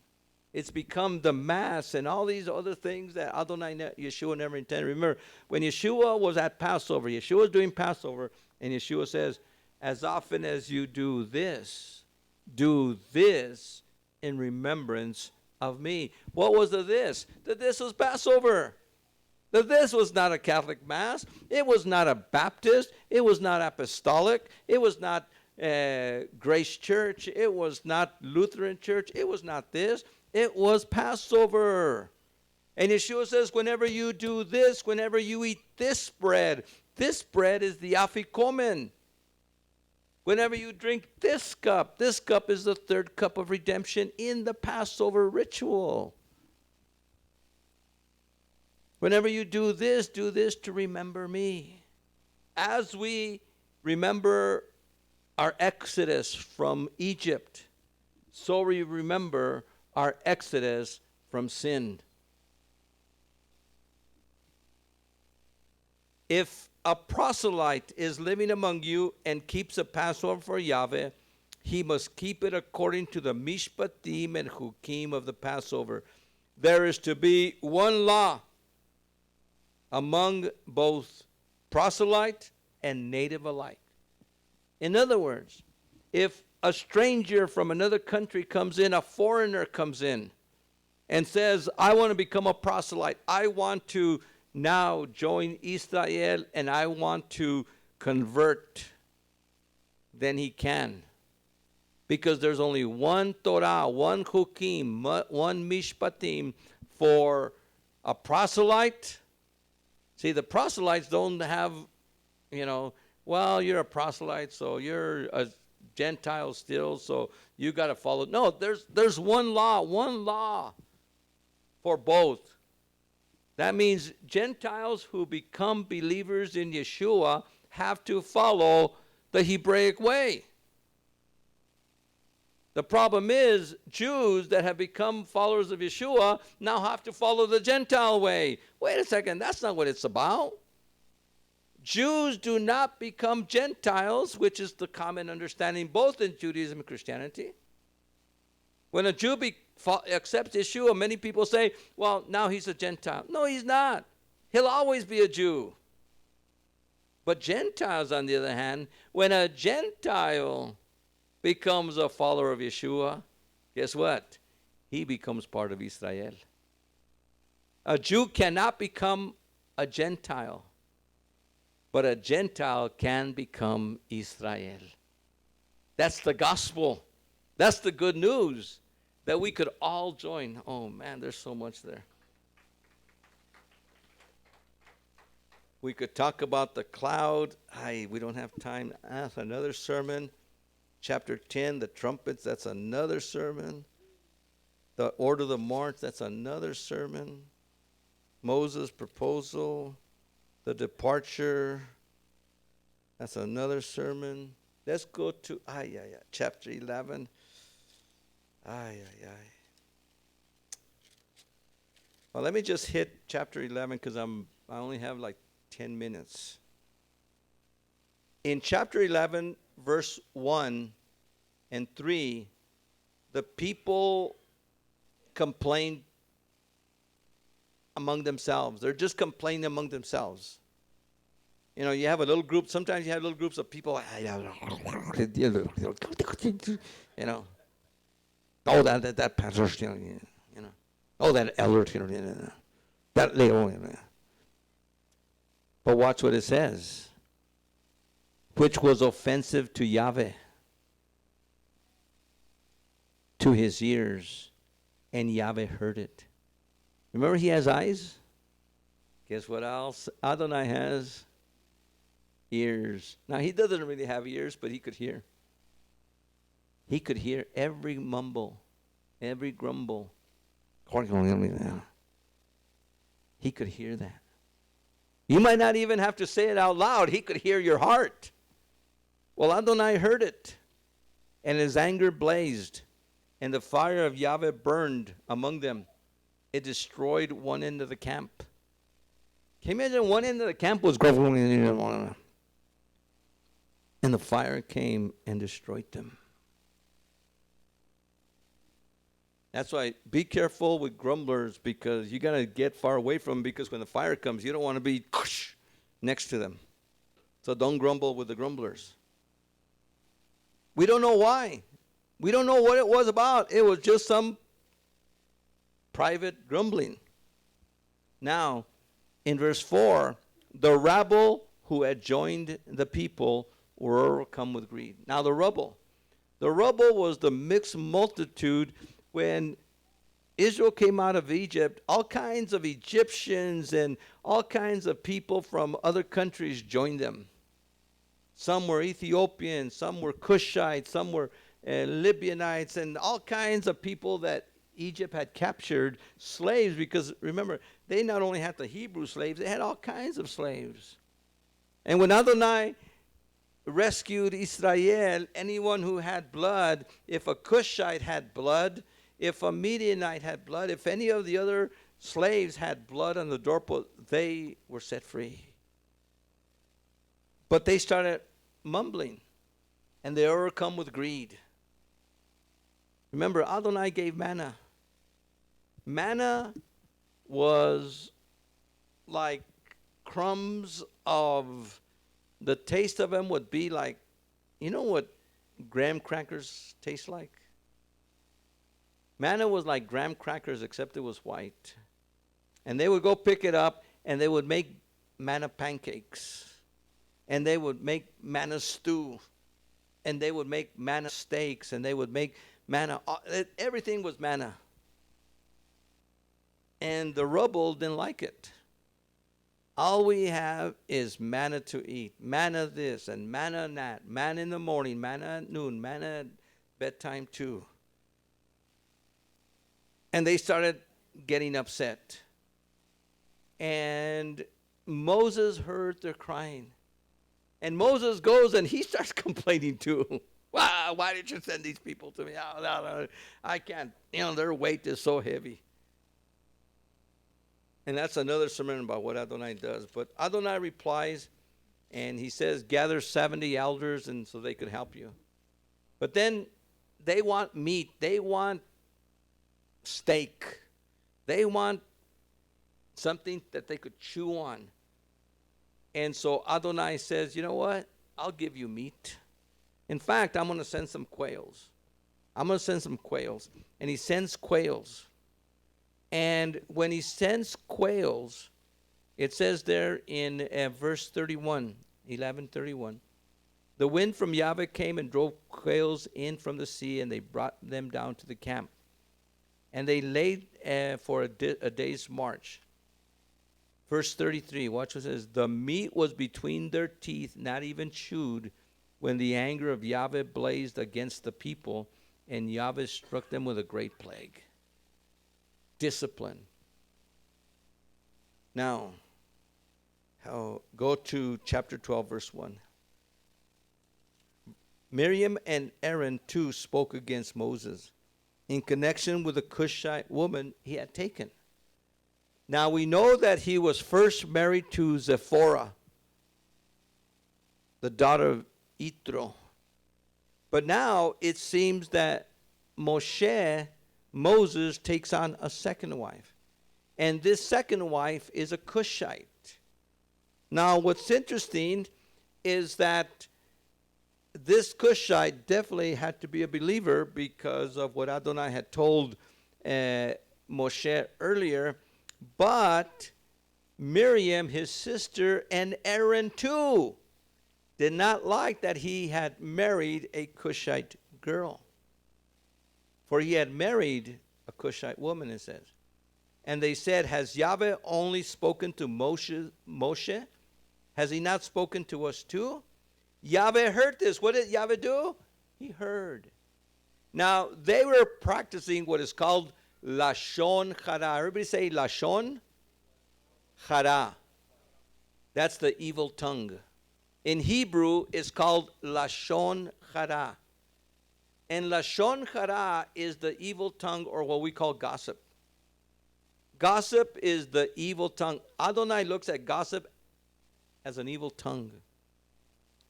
It's become the Mass and all these other things that Adonai, Yeshua never intended. Remember, when Yeshua was at Passover, Yeshua was doing Passover, and Yeshua says, as often as you do this in remembrance of me. What was the this? The this was Passover. The this was not a Catholic Mass. It was not a Baptist. It was not Apostolic. It was not Grace Church. It was not Lutheran Church. It was not this. It was Passover. And Yeshua says, whenever you do this, whenever you eat this bread is the afikomen. Whenever you drink this cup is the third cup of redemption in the Passover ritual. Whenever you do this to remember me. As we remember our exodus from Egypt, so we remember our exodus from sin. If a proselyte is living among you and keeps a Passover for Yahweh, he must keep it according to the mishpatim and chukim of the Passover. There is to be one law among both proselyte and native alike. In other words, if a stranger from another country comes in, a foreigner comes in, and says, I want to become a proselyte. I want to now join Israel and I want to convert, then he can. Because there's only one Torah, one Chukim, one Mishpatim for a proselyte. See, the proselytes don't have, well, you're a proselyte, so you're a Gentile still, so you got to follow. No, there's one law for both. That means Gentiles who become believers in Yeshua have to follow the Hebraic way. The problem is Jews that have become followers of Yeshua now have to follow the Gentile way. Wait a second, that's not what it's about. Jews do not become Gentiles, which is the common understanding both in Judaism and Christianity. When a Jew accepts Yeshua, many people say, well, now he's a Gentile. No, he's not. He'll always be a Jew. But Gentiles, on the other hand, when a Gentile becomes a follower of Yeshua, guess what? He becomes part of Israel. A Jew cannot become a Gentile, but a Gentile can become Israel. That's the gospel. That's the good news that we could all join. Oh man, there's so much there. We could talk about the cloud. We don't have time. That's another sermon. Chapter 10, the trumpets, that's another sermon. The order of the march, that's another sermon. Moses' proposal, the departure, that's another sermon. Let's go to chapter 11. Well, let me just hit chapter 11 because I only have like 10 minutes. In chapter 11, verse 1 and 3, the people complained among themselves. They're just complaining among themselves. You have a little group. Sometimes you have little groups of people. Oh, that pastor, oh, that elder, that lady. But watch what it says. Which was offensive to Yahweh, to his ears, and Yahweh heard it. Remember, he has eyes? Guess what else Adonai has? Ears. Now, he doesn't really have ears, but he could hear. He could hear every mumble, every grumble. He could hear that. You might not even have to say it out loud. He could hear your heart. Well, Adonai heard it, and his anger blazed, and the fire of Yahweh burned among them. It destroyed one end of the camp. Can you imagine one end of the camp was and the fire came and destroyed them. That's why be careful with grumblers, because you got to get far away from them, because when the fire comes, you don't want to be next to them. So don't grumble with the grumblers. We don't know why. We don't know what it was about. It was just some private grumbling. Now, in verse 4, the rabble who had joined the people were overcome with greed. Now, the rubble was the mixed multitude. When Israel came out of Egypt, all kinds of Egyptians and all kinds of people from other countries joined them. Some were Ethiopians, some were Cushites, some were Libyanites, and all kinds of people that Egypt had captured, slaves, because remember, they not only had the Hebrew slaves, they had all kinds of slaves. And when Adonai rescued Israel, anyone who had blood, if a Cushite had blood, if a Midianite had blood, if any of the other slaves had blood on the doorpost, they were set free. But they started mumbling, and they were overcome with greed. Remember, Adonai gave manna. Manna was like crumbs of, the taste of them would be like, you know what graham crackers taste like? Manna was like graham crackers, except it was white. And they would go pick it up, and they would make manna pancakes. And they would make manna stew. And they would make manna steaks. And they would make manna. Everything was manna. And the rubble didn't like it. All we have is manna to eat. Manna this and manna that. Manna in the morning, manna at noon, manna at bedtime too. And they started getting upset. And Moses heard their crying. And Moses goes and he starts complaining too. Wow, why did you send these people to me? Oh, no, I can't. Their weight is so heavy. And that's another sermon about what Adonai does. But Adonai replies, and he says, gather 70 elders and so they could help you. But then they want meat. They want steak. They want something that they could chew on. And so Adonai says, you know what? I'll give you meat. In fact, I'm going to send some quails. I'm going to send some quails. And he sends quails. And when he sends quails, it says there in verse 31, 11:31, the wind from Yahweh came and drove quails in from the sea, and they brought them down to the camp. And they laid for a day's march. Verse 33, watch what it says. The meat was between their teeth, not even chewed, when the anger of Yahweh blazed against the people, and Yahweh struck them with a great plague. Discipline. Now, go to chapter 12, verse 1. Miriam and Aaron too spoke against Moses in connection with the Cushite woman he had taken. Now we know that he was first married to Zipporah, the daughter of Yitro. But now it seems that Moses takes on a second wife. And this second wife is a Cushite. Now what's interesting is that this Cushite definitely had to be a believer because of what Adonai had told Moshe earlier. But Miriam, his sister, and Aaron too did not like that he had married a Cushite girl. For he had married a Cushite woman, it says. And they said, has Yahweh only spoken to Moshe? Has he not spoken to us too? Yahweh heard this. What did Yahweh do? He heard. Now, they were practicing what is called Lashon Hara. Everybody say Lashon Hara. That's the evil tongue. In Hebrew, it's called Lashon Hara. And Lashon Hara is the evil tongue, or what we call gossip. Gossip is the evil tongue. Adonai looks at gossip as an evil tongue.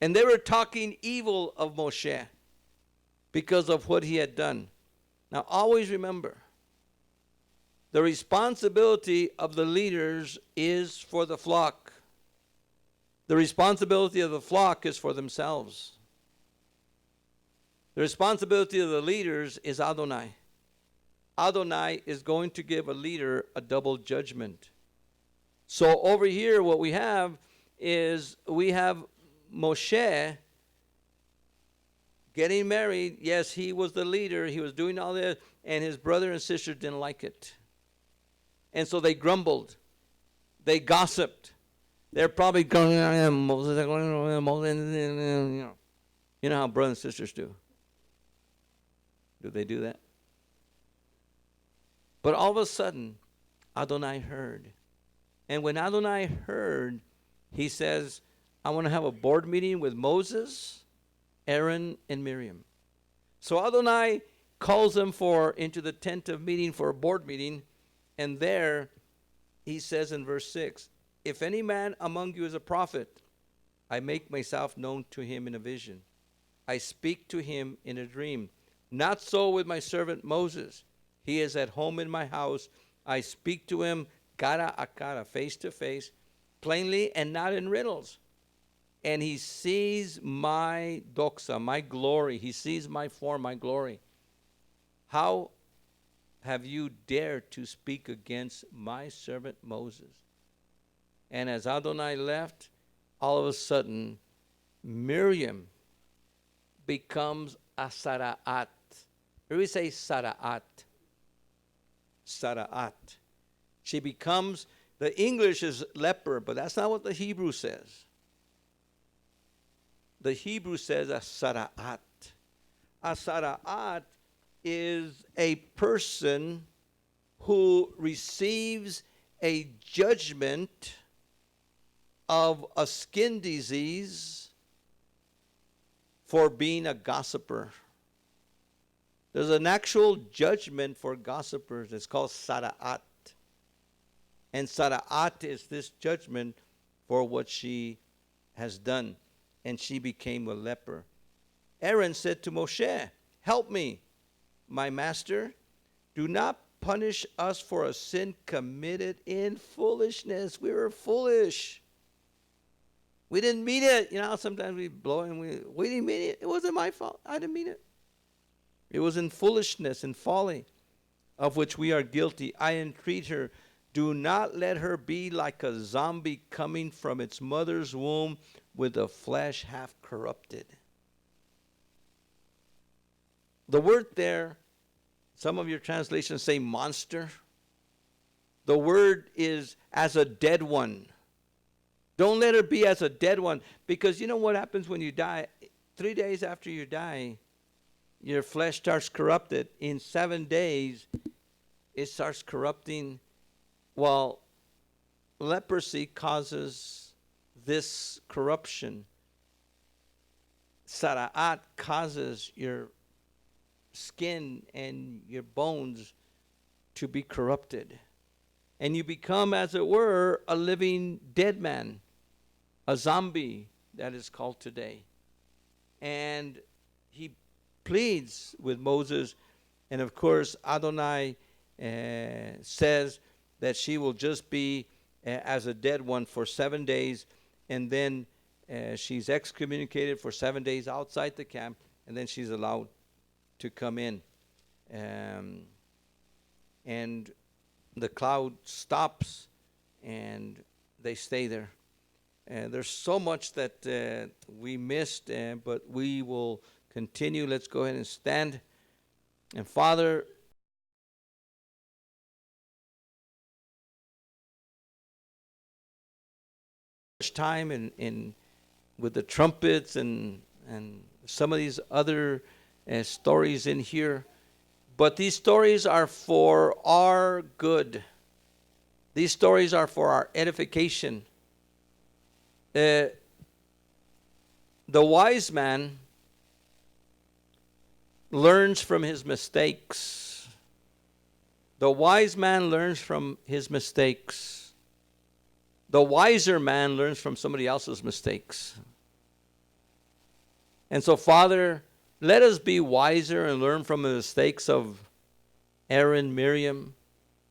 And they were talking evil of Moshe because of what he had done. Now always remember, the responsibility of the leaders is for the flock. The responsibility of the flock is for themselves. The responsibility of the leaders is Adonai. Adonai is going to give a leader a double judgment. So over here what we have is we have Moshe getting married. Yes, he was the leader. He was doing all this, and his brother and sister didn't like it. And so they grumbled. They gossiped. They're probably going, Moses, you know how brothers and sisters do. Do they do that? But all of a sudden, Adonai heard. And when Adonai heard, he says, I want to have a board meeting with Moses, Aaron, and Miriam. So Adonai calls them into the tent of meeting for a board meeting. And there he says in verse 6, if any man among you is a prophet, I make myself known to him in a vision. I speak to him in a dream. Not so with my servant Moses. He is at home in my house. I speak to him cara a cara, face to face, plainly and not in riddles. And he sees my doxa, my glory. He sees my form, my glory. How have you dared to speak against my servant Moses? And as Adonai left, all of a sudden, Miriam becomes a Sara'at. Here we say Sara'at. Sara'at. She becomes, the English is leper, but that's not what the Hebrew says. The Hebrew says a Sara'at. A Sara'at is a person who receives a judgment of a skin disease for being a gossiper. There's an actual judgment for gossipers. It's called Sara'at. And Sara'at is this judgment for what she has done. And she became a leper. Aaron said to Moshe, help me, my master. Do not punish us for a sin committed in foolishness. We were foolish. We didn't mean it. You know, sometimes we blow and we didn't mean it. It wasn't my fault. I didn't mean it. It was in foolishness and folly of which we are guilty. I entreat her, do not let her be like a zombie coming from its mother's womb with the flesh half corrupted. The word there, some of your translations say monster. The word is as a dead one. Don't let her be as a dead one, because you know what happens when you die? 3 days after you die, your flesh starts corrupted. In 7 days, it starts corrupting. Well, leprosy causes this corruption. Sara'at causes your skin and your bones to be corrupted. And you become, as it were, a living dead man. A zombie, that is called today. And he pleads with Moses. And of course, Adonai says that she will just be as a dead one for 7 days. And then she's excommunicated for 7 days outside the camp. And then she's allowed to come in. And the cloud stops and they stay there. There's so much that we missed, but we will continue. Let's go ahead and stand. And Father, time in with the trumpets and some of these other stories in here, but these stories are for our good. These stories are for our edification. The wise man learns from his mistakes. The wise man learns from his mistakes. The wiser man learns from somebody else's mistakes. And so, Father, let us be wiser and learn from the mistakes of Aaron, Miriam,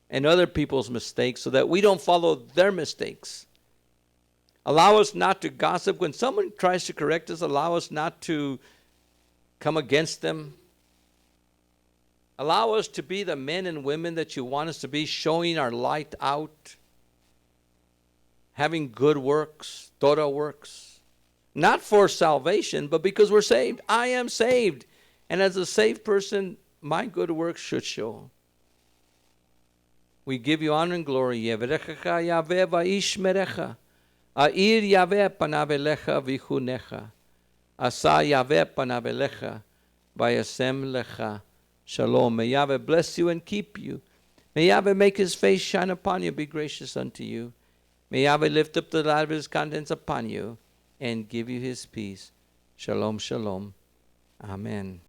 and other people's mistakes so that we don't follow their mistakes. Allow us not to gossip. When someone tries to correct us, allow us not to come against them. Allow us to be the men and women that you want us to be, showing our light out, having good works, Torah works. Not for salvation, but because we're saved. I am saved. And as a saved person, my good works should show. We give you honor and glory. Yevrechecha Yahweh va'ishmerecha. A'ir Yahweh panav elecha v'chunecha. Asa Yahweh panav elecha v'yasem lecha shalom. May Yahweh bless you and keep you. May Yahweh make his face shine upon you, be gracious unto you. May Yahweh lift up the light of his countenance upon you and give you his peace. Shalom, shalom. Amen.